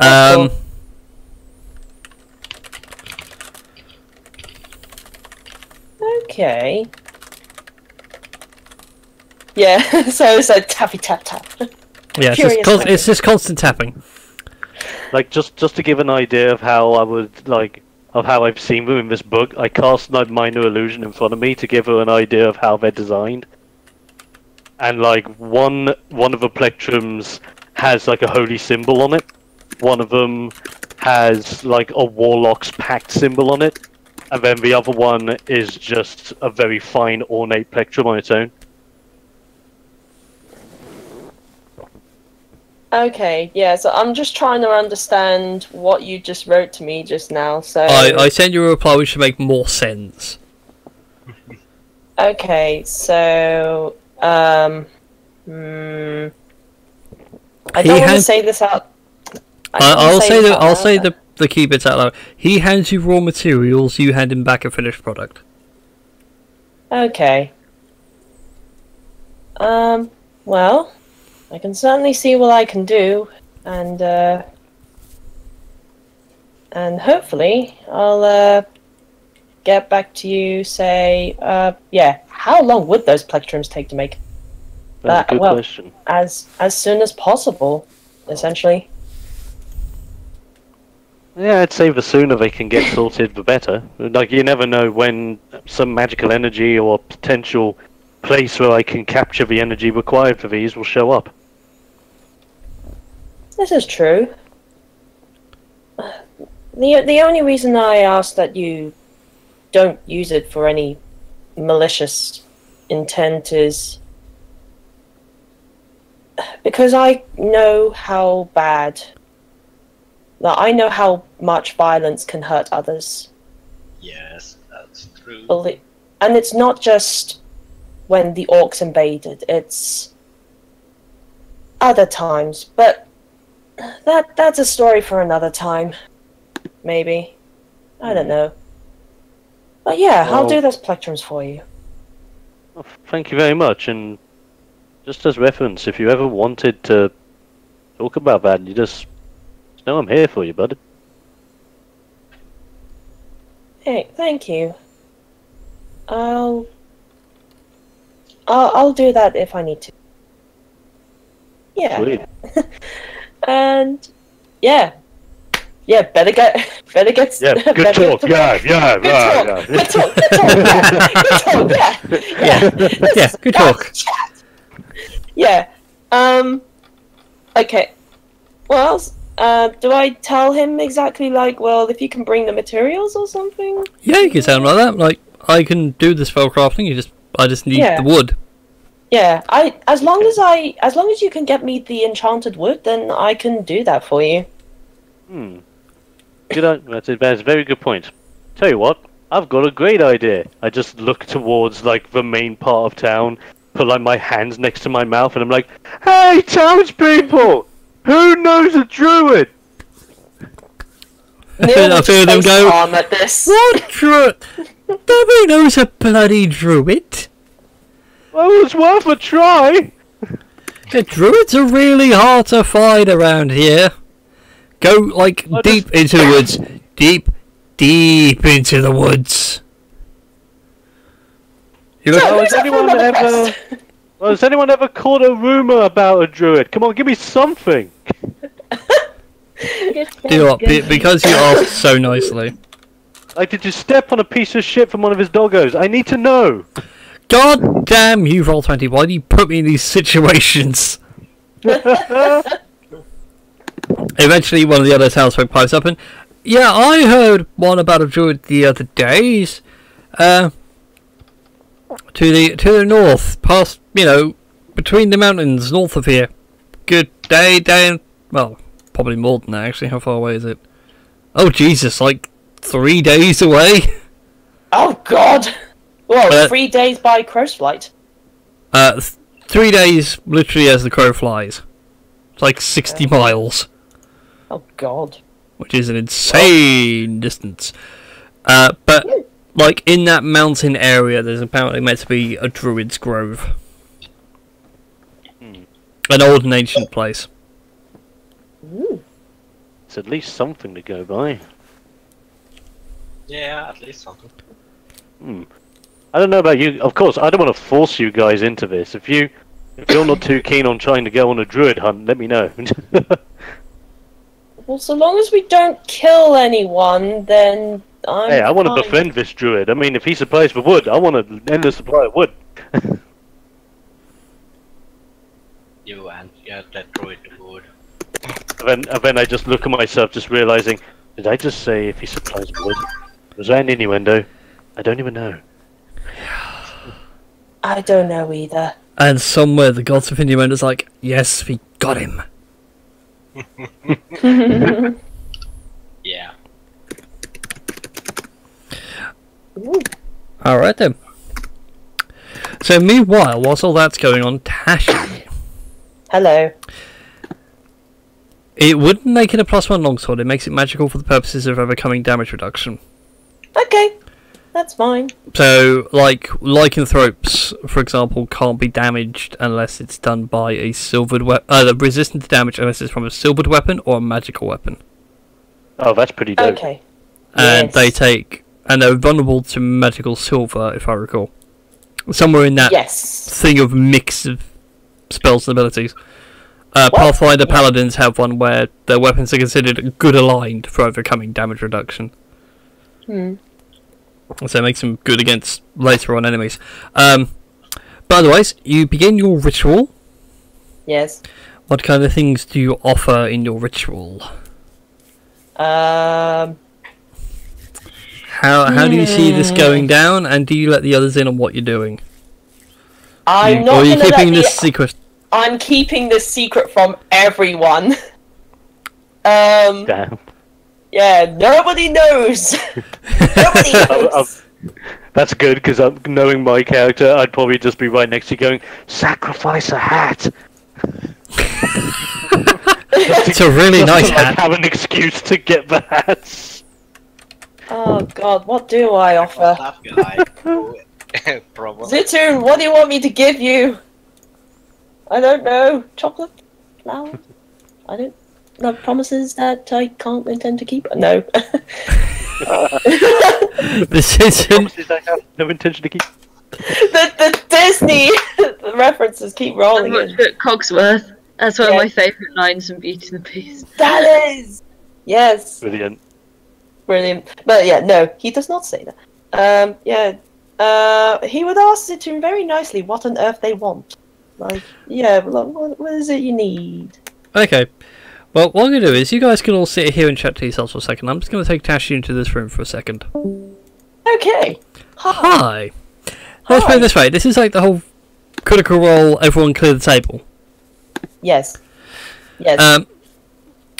Cool. Okay. Yeah, so it's like tappy tap tap. Yeah, it's just constant tapping. Like just to give an idea of how I would of how I've seen them in this book, I cast Night Minor Illusion in front of me to give her an idea of how they're designed. And like one of the plectrums has like a holy symbol on it. One of them has like a warlock's pact symbol on it. And then the other one is just a very fine ornate plectrum on its own. Okay, yeah, so I'm just trying to understand what you just wrote to me just now, so... I sent you a reply which should make more sense. Okay, so... I don't want to say this out... I'll say the key bits out loud. He hands you raw materials, you hand him back a finished product. Okay. Well... I can certainly see what I can do, and and hopefully I'll get back to you. Say, yeah. How long would those plectrums take to make? That's a good question. As soon as possible, essentially. Yeah, I'd say the sooner they can get sorted, the better. Like, you never know when some magical energy or potential place where I can capture the energy required for these will show up. This is true. The only reason I ask that you don't use it for any malicious intent is because I know how bad. I know how much violence can hurt others. Yes, that's true. And it's not just when the orcs invaded, it's other times. But that's a story for another time. Maybe. I don't know. But yeah, Well, I'll do those plectrums for you. Well, thank you very much, and just as reference, if you ever wanted to talk about that, you just know I'm here for you, bud. Hey, thank you. I'll do that if I need to. Yeah. Sweet. And yeah. Yeah, better get Yeah, good better talk. Yeah. Good talk, Yeah, good talk. Chat. Yeah. Okay. What else? Do I tell him exactly, like, well, if you can bring the materials or something? Yeah, you can sound like that. Like, I can do the spell crafting. I just need the wood. Yeah, as long as you can get me the enchanted wood, then I can do that for you. That's a very good point. Tell you what, I've got a great idea. I just look towards like the main part of town, put like my hands next to my mouth, and I'm like, "Hey, townspeople, who knows a druid?" Neil I feel them go. At this. What druid? Nobody knows a bloody druid. Well, it's worth a try. The druids are really hard to find around here. Go, like, deep into the woods. Deep into the woods. Has anyone ever caught a rumor about a druid? Come on, give me something. Do you know what? Because you asked so nicely. Like, did you step on a piece of shit from one of his doggos? I need to know. God damn you, Roll20. Why do you put me in these situations? Eventually, one of the other townsfolk pipes up and, yeah, I heard one about a druid the other days. To the north, past, between the mountains north of here. Good day down. Well, probably more than that, actually. How far away is it? Oh, Jesus, like 3 days away? Oh, God! Well, 3 days by crow's flight. 3 days, literally, as the crow flies. It's like 60 miles. Oh, God. Which is an insane distance. But, like, in that mountain area, there's apparently meant to be a druid's grove. An old and ancient place. It's at least something to go by. Yeah, at least something. I don't know about you. Of course, I don't want to force you guys into this. If you're not too keen on trying to go on a druid hunt, let me know. Well, so long as we don't kill anyone, then Hey, I want to befriend this druid. I mean, if he supplies the wood, I want to end the supply of wood. You and that druid would. And then I just look at myself, just realizing, did I just say if he supplies wood? Was that an innuendo? I don't even know. I don't know either. And somewhere the gods of innuendo's like, yes, we got him. Yeah. Alright then. So meanwhile, whilst all that's going on, Tashi. Hello. It wouldn't make it a +1 longsword, it makes it magical for the purposes of overcoming damage reduction. Okay. That's fine. So, like lycanthropes, for example, can't be damaged unless it's done by a silvered weapon. Resistant to damage unless it's from a silvered weapon or a magical weapon. Oh, that's pretty dope. Okay. And Yes. they take, and they're vulnerable to magical silver, if I recall. Somewhere in that Yes. thing of mix of spells and abilities. Pathfinder Paladins have one where their weapons are considered good aligned for overcoming damage reduction. Hmm. So it makes them good against later on enemies. But otherwise, you begin your ritual. Yes. What kind of things do you offer in your ritual? Um. How do you see this going down, and do you let the others in on what you're doing? I'm not Or are you gonna let keeping the- this secret? I'm keeping this secret from everyone. Damn. Yeah, nobody knows. Nobody knows. That's good, because knowing my character, I'd probably just be right next to you going, sacrifice a hat! It's a really Just nice to, like, hat. have an excuse to get the hats. Oh God, what do I offer? That guy. Probably. Zitoon, what do you want me to give you? I don't know. Chocolate? Flowers? I don't know. Promises that I can't intend to keep? No. This isn't. Promises I have no intention to keep. the Disney references keep How rolling much in. at Cogsworth? That's one Yeah. of my favourite lines from Beauty and the Beast. That is! Yes. Brilliant. Brilliant. But yeah, no, he does not say that. He would ask Zitoon very nicely what on earth they want. Like, yeah, what is it you need? Okay. Well, what I'm going to do is you guys can all sit here and chat to yourselves for a second. I'm just going to take Tashi into this room for a second. Okay. Hi. Let's put it this way. This is like the whole critical role, everyone clear the table. Yes. Yes.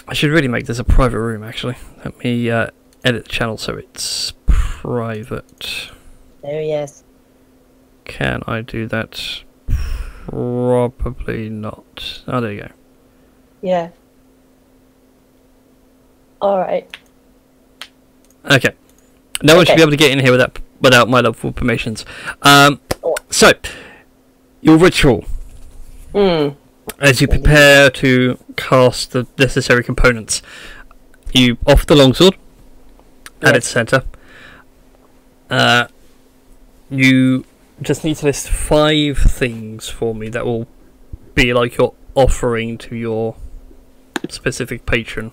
I should really make this a private room, actually. Let me edit the channel so it's private. Oh, yes. Can I do that? Probably not. Oh, there you go. Yeah. Alright. Okay. No one should Okay. be able to get in here without my lawful permissions. So, your ritual. As you prepare to cast the necessary components, you offer the longsword at its center. You just need to list 5 things for me that will be like your offering to your specific patron.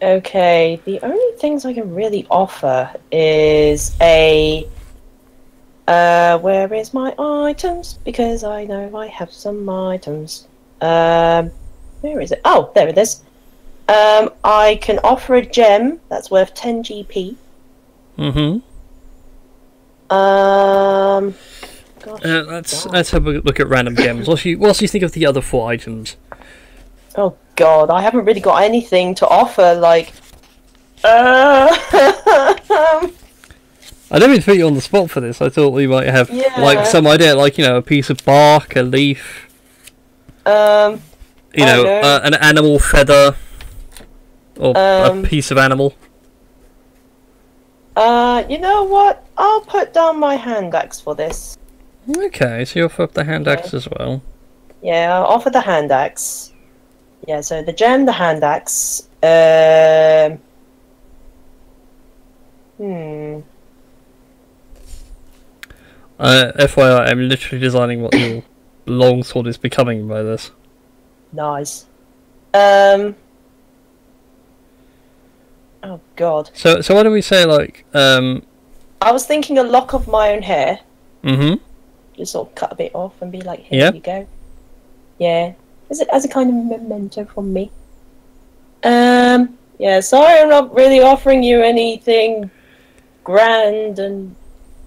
Okay, the only things I can really offer is a... where is my items? Because I know I have some items. Where is it? Oh, there it is. I can offer a gem that's worth 10 GP. Gosh, Let's have a look at random gems. Whilst you think of the other 4 items. oh God, I haven't really got anything to offer, like... I don't mean to put you on the spot for this. I thought we might have like some idea, like, you know, a piece of bark, a leaf, I know, know. an animal feather, or a piece of animal. You know what? I'll put down my hand axe for this. Okay, so you offer up the hand axe as well. Yeah, I'll offer the hand axe. Yeah, so the gem, the hand axe. FYI, I'm literally designing what your longsword is becoming by this. Nice. Oh God. So why don't we say like I was thinking a lock of my own hair. Mm-hmm. Just sort of cut a bit off and be like, here Yeah. you go. Yeah. As a kind of memento from me. Yeah, sorry I'm not really offering you anything grand and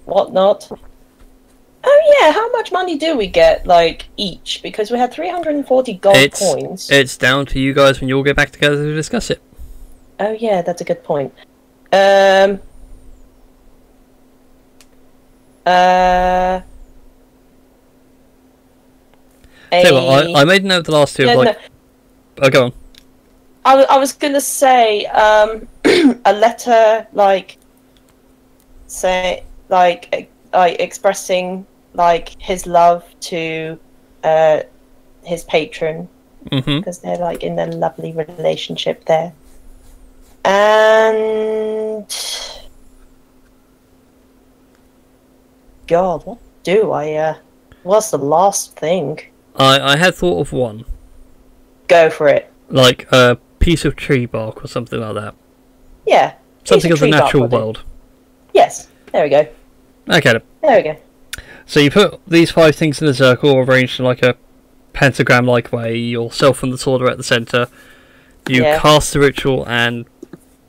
whatnot. Oh yeah, how much money do we get, like, each? Because we had 340 gold coins. It's down to you guys when you all get back together to discuss it. Oh yeah, that's a good point. Tell you what, I made a note of the last 2 of like... Oh, go on. I was gonna say, a letter, like, say, like expressing, like, his love to, his patron. Mm-hmm. Because they're, like, in a lovely relationship there. And God, what do I? What's the last thing? I had thought of one. Go for it. Like a piece of tree bark or something like that. Yeah. Something of the tree bark natural will do. world. Yes. There we go. Okay. There we go. So you put these 5 things in a circle, arranged in like a pentagram-like way. Yourself and the sword are at the centre. You cast the ritual, and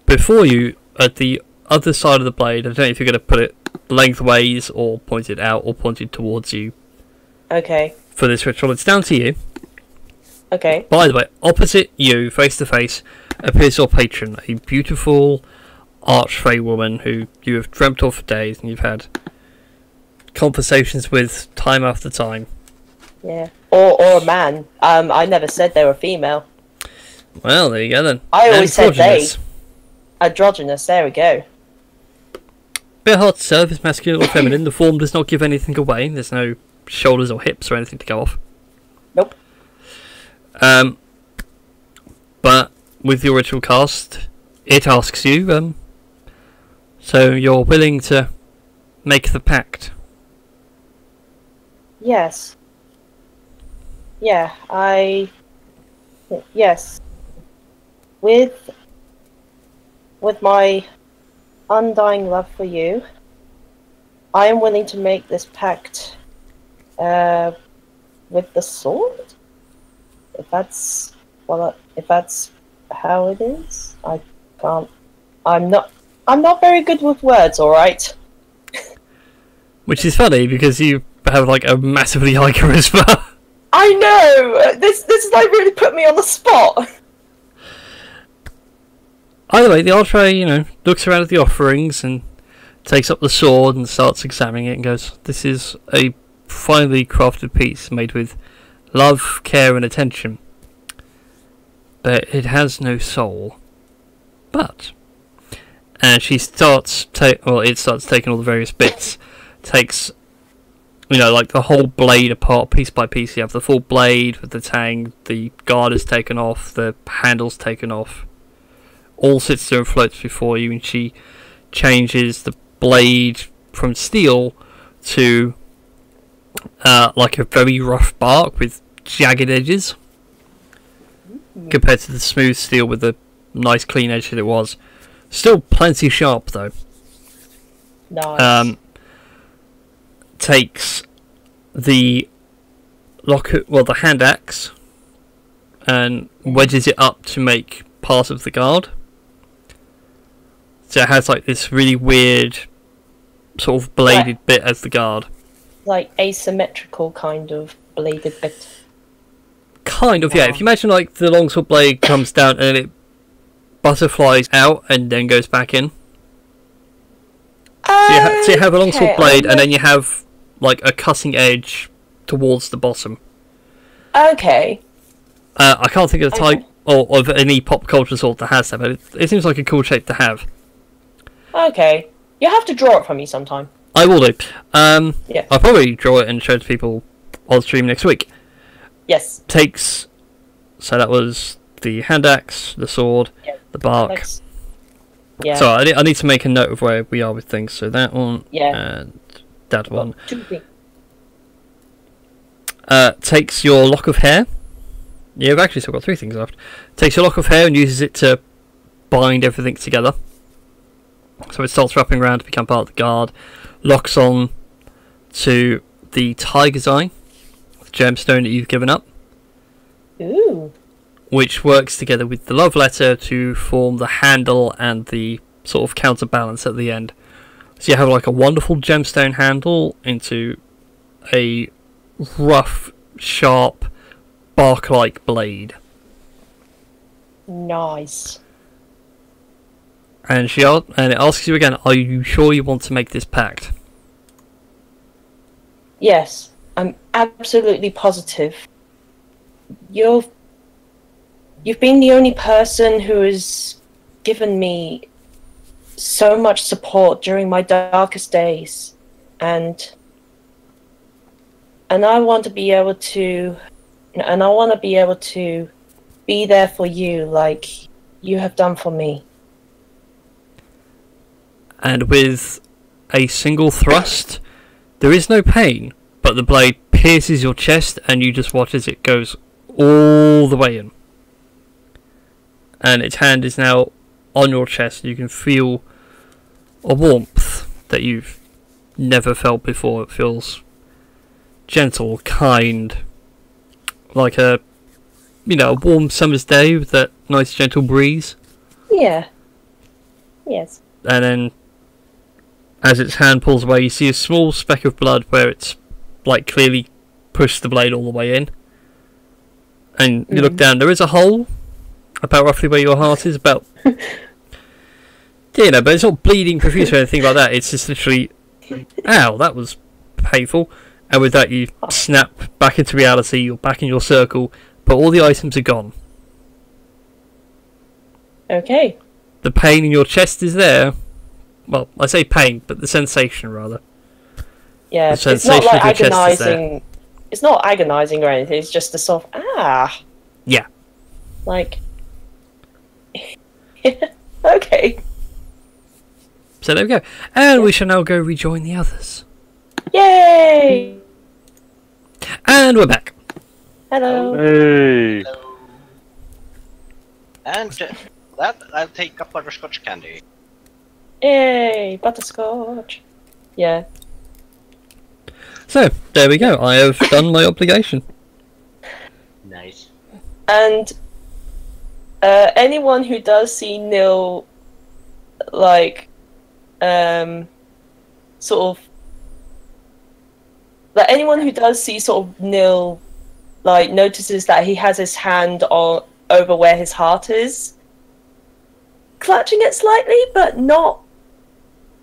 before you, at the other side of the blade, I don't know if you're going to put it lengthways or pointed out or pointed towards you. Okay. For this ritual, it's down to you. Okay. By the way, opposite you, face to face, appears your patron, a beautiful archfey woman who you have dreamt of for days, and you've had conversations with time after time. Yeah. Or a man. I never said they were female. Well, there you go then. I always said they. Androgynous. Androgynous. There we go. Bit hard to serve is masculine or feminine. The form does not give anything away. There's no shoulders or hips or anything to go off. Nope. But with your ritual cast, it asks you, so you're willing to make the pact? Yes. Yeah, yes. With my undying love for you, I am willing to make this pact with the sword? If that's how it is, I can't. I'm not very good with words. All right. Which is funny because you have like a massively high charisma. I know. This like really put me on the spot. Either way, the archway, looks around at the offerings and takes up the sword and starts examining it and goes, "This is a finely crafted piece made with love, care, and attention. But it has no soul." But, and she starts it starts taking all the various bits, takes, like the whole blade apart piece by piece. You have the full blade with the tang, the guard is taken off, the handle's taken off. All sits there and floats before you, and she changes the blade from steel to like a very rough bark with jagged edges, compared to the smooth steel with the nice clean edge that it was. Still plenty sharp though. Nice. Takes the the hand axe and wedges it up to make part of the guard. So it has like this really weird sort of bladed bit as the guard. Like asymmetrical kind of bladed bit. Kind of, yeah. If you imagine like the longsword blade comes down and it butterflies out and then goes back in. So you have a longsword blade and then you have like a cutting edge towards the bottom. Okay. I can't think of the type or of any pop culture sword that has that, but it seems like a cool shape to have. Okay. You have to draw it for me sometime. I will do. Yeah. I'll probably draw it and show it to people on stream next week. Yes. So that was the hand axe, the sword, the bark. Yeah. So I need to make a note of where we are with things. So that one and that one. Takes your lock of hair. Yeah, you've actually still got 3 things left. Takes your lock of hair and uses it to bind everything together. So it starts wrapping around to become part of the guard. Locks on to the tiger's eye, the gemstone that you've given up. Ooh. Which works together with the love letter to form the handle and the sort of counterbalance at the end. So you have like a wonderful gemstone handle into a rough, sharp, bark-like blade. Nice. And it asks you again, are you sure you want to make this pact? Yes, I'm absolutely positive. You've been the only person who has given me so much support during my darkest days, and I want to be able to, be there for you like you have done for me. and with a single thrust, there is no pain, but the blade pierces your chest, and you just watch as it goes all the way in. And its hand is now on your chest. You can feel a warmth that you've never felt before. It feels gentle, kind, like a warm summer's day with that nice gentle breeze. Yeah. Yes. And then, as its hand pulls away, you see a small speck of blood where it's like clearly pushed the blade all the way in. And you look down, there is a hole about roughly where your heart is, about but it's not bleeding profuse or anything like that. It's just literally, ow, that was painful. And with that, you snap back into reality. You're back in your circle, but all the items are gone. Okay. The pain in your chest is there. Well, I say pain, but the sensation rather. Yeah, the it's not like of your chest is there. agonizing. It's not agonizing or anything. It's just a sort of Yeah. Like. Okay. So there we go, and we shall now go rejoin the others. Yay! And we're back. Hello. Hey. Hello. And that I'll take a butterscotch candy. Yay! Butterscotch. Yeah. So there we go. I have done my obligation. Nice. And anyone who does see Nil, like, sort of, like anyone who does see sort of Nil, like notices that he has his hand on over where his heart is, clutching it slightly, but not,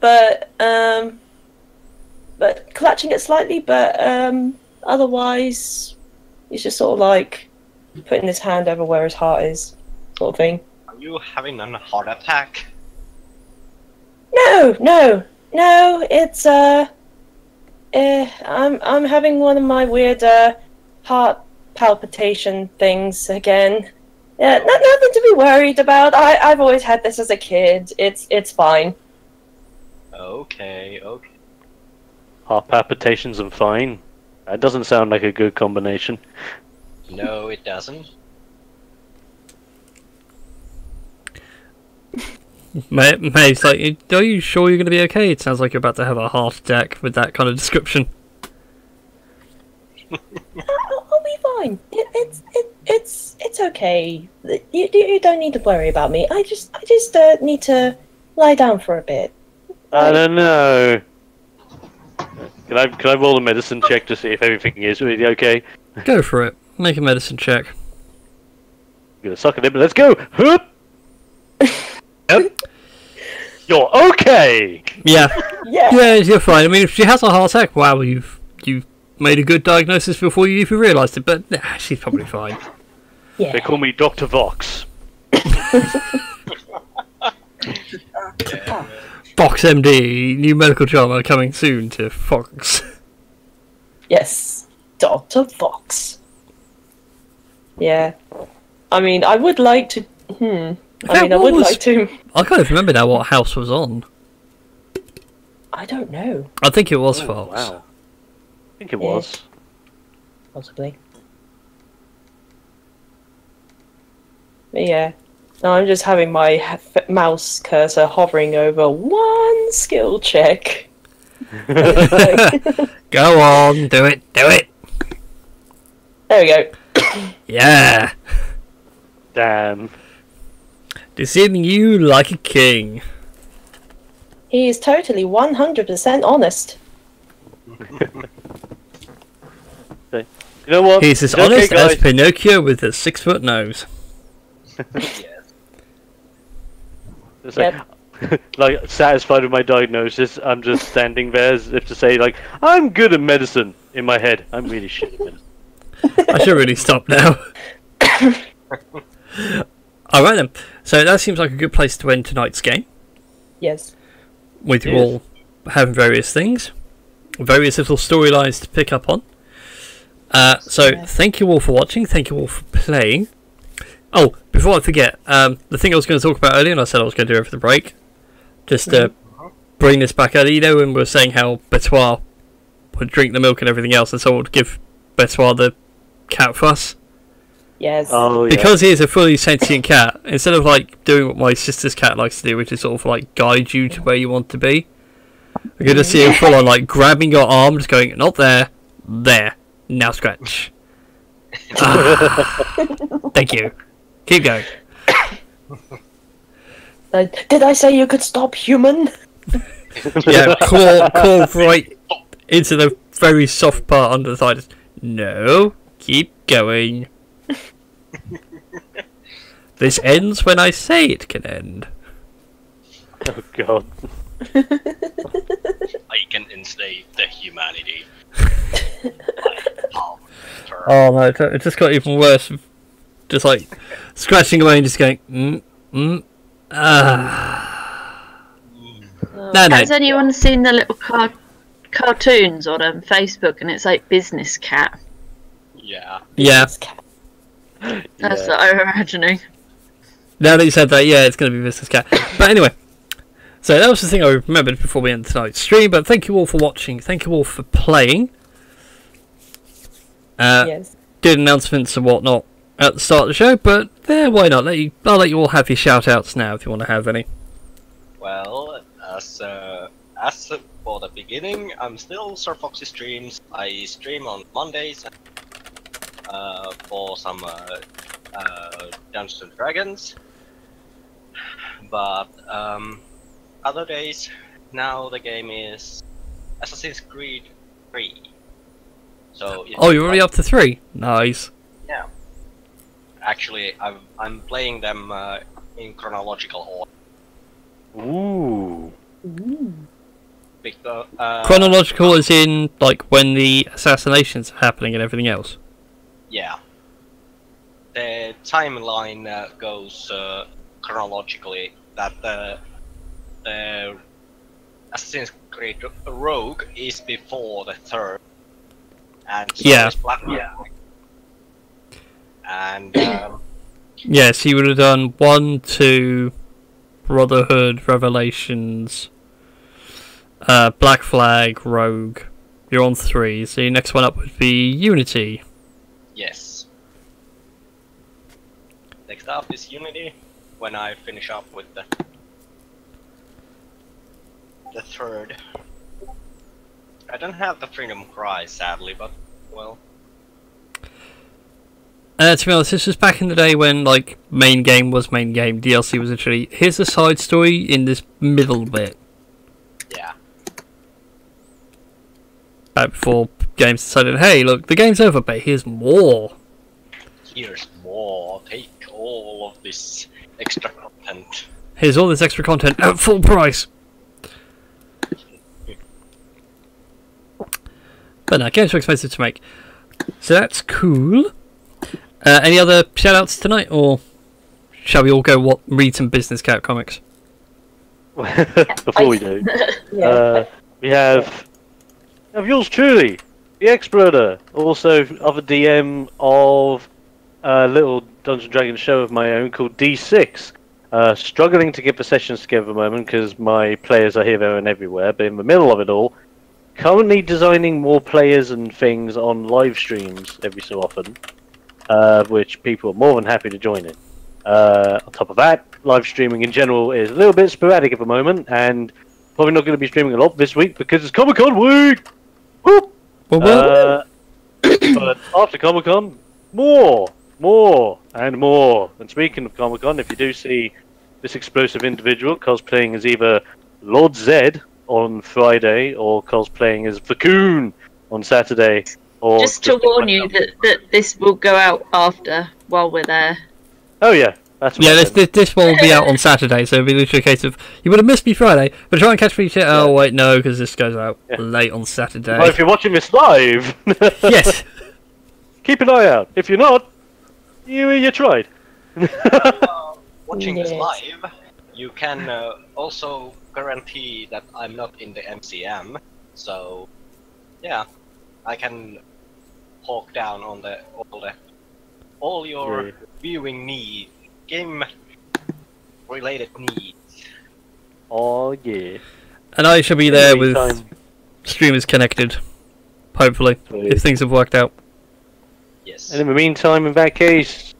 but clutching it slightly, but otherwise, he's just sort of like putting his hand over where his heart is, sort of thing. Are you having a heart attack? No, it's I'm having one of my weird heart palpitation things again. Yeah, nothing to be worried about. I've always had this as a kid. It's fine. Okay. Heart palpitations and fine. That doesn't sound like a good combination. No, it doesn't. Maeve's like, are you sure you're going to be okay? It sounds like you're about to have a heart attack with that kind of description. I'll be fine. It's okay. You don't need to worry about me. I just need to lie down for a bit. I don't know. Can I roll a medicine check to see if everything is really okay? Go for it. Make a medicine check. I'm gonna suck it in, but let's go! Hup! Yep. You're okay! Yeah. Yeah. You're fine. I mean, if she has a heart attack, wow, you've made a good diagnosis before you even realised it, but nah, she's probably fine. Yeah. They call me Dr. Vox. Fox MD, new medical drama coming soon to Fox. Yes, Dr. Fox. Yeah. I mean, I would like to. I would like to. I kind of remember now what house was on. I don't know. I think it was Oh, Fox. wow. I think it was. Possibly. But yeah. No, I'm just having my mouse cursor hovering over one skill check. Go on, do it. There we go. Yeah. Damn. Deceiving you like a king. He is totally 100% honest. You know what? He's as It's okay, honest as guys. Pinocchio with a 6-foot nose. Yes. It's like satisfied with my diagnosis, I'm just standing there as if to say, like, I'm good at medicine. In my head, I'm really shit at medicine. I should really stop now. Alright then. So that seems like a good place to end tonight's game. Yes. With you Yes. all having various things. Various little storylines to pick up on. Thank you all for watching. Thank you all for playing. Oh, before I forget, the thing I was going to talk about earlier, and I said I was going to do over the break, just to bring this back out. You know when we were saying how Betoit would drink the milk and everything else, and someone would give Betoit the cat fuss? Yes. Oh, yeah. Because he is a fully sentient cat, instead of like doing what my sister's cat likes to do, which is sort of like guide you to where you want to be, we're going to see him full on like grabbing your arm, just going, not there, there, now scratch. Thank you. Keep going. Did I say you could stop, human? Yeah, claw right into the very soft part under the thigh. No, keep going. This ends when I say it can end. Oh god. I can enslave the humanity. Oh no, it just got even worse. Just like scratching away and just going, No. Has anyone seen the little cartoons on Facebook, and it's like business cat? Yeah. Yeah. That's what I'm imagining. Now that you said that, yeah, it's going to be business cat. But anyway, so that was the thing I remembered before we ended tonight's stream. But thank you all for watching. Thank you all for playing. Yes. Did announcements and whatnot at the start of the show, but why not? I'll let you all have your shout outs now if you want to have any. Well, as for the beginning, I'm still Sir Foxy Streams. I stream on Mondays for some Dungeons and Dragons. But other days, now the game is Assassin's Creed 3. So Oh, you're already up to 3? Nice. Yeah. Actually, I'm playing them in chronological order. Ooh. Because, Chronological as in, like, when the assassinations are happening and everything else? Yeah. The timeline goes chronologically. That the Assassin's Creed Rogue is before the third, and so Yeah. is Black Flag. And Yes, he would have done 1, 2, Brotherhood, Revelations, Black Flag, Rogue. You're on 3, so your next one up would be Unity. yes. Next up is Unity. When I finish up with the third. I don't have the Freedom Cry, sadly, but well. To be honest, this was back in the day when, like, main game was main game, DLC was literally, here's a side story in this middle bit. Yeah. Before games decided, hey, look, the game's over, but here's more. Here's more. Take all of this extra content. Here's all this extra content at full price. But no, games are expensive to make. So that's cool. Any other shout-outs tonight, or shall we all go read some Business Cat comics? Before we do, Yeah. we have yours truly, the Exploder, also other DM of a little Dungeons & Dragons show of my own called D6. Struggling to get the sessions together at the moment because my players are here, there, and everywhere, but in the middle of it all, currently designing more players and things on live streams every so often, which people are more than happy to join in. On top of that, live streaming in general is a little bit sporadic at the moment, and probably not going to be streaming a lot this week because it's Comic-Con week! Whoop! But after Comic-Con, more, and more. And speaking of Comic-Con, if you do see this explosive individual cosplaying as either Lord Zed on Friday or cosplaying as Vacoon on Saturday, or Just to warn you that this will go out after, while we're there. Oh yeah, that's what Yeah, I said. this one will be out on Saturday, so it'll be literally a case of, you would have missed me Friday, but try and catch me shit. Oh wait, no, because this goes out late on Saturday. Well, if you're watching this live, Yes! keep an eye out. If you're not, you tried. Watching this Yes. live, you can also guarantee that I'm not in the MCM, so yeah, I can hawk down on all your viewing needs, game related needs. Oh yeah. And I shall be there with Meantime- streamers connected. Hopefully, if things have worked out. Yes. And in the meantime, in that case,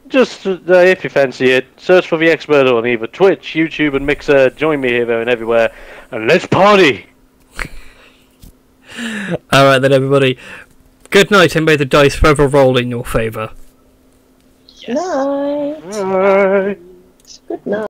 just if you fancy it, search for the expert on either Twitch, YouTube, and Mixer. Join me here, there, and everywhere, and let's party! Alright then, everybody. Good night, and may the dice forever roll in your favour. Yes. Night. Bye. Good night.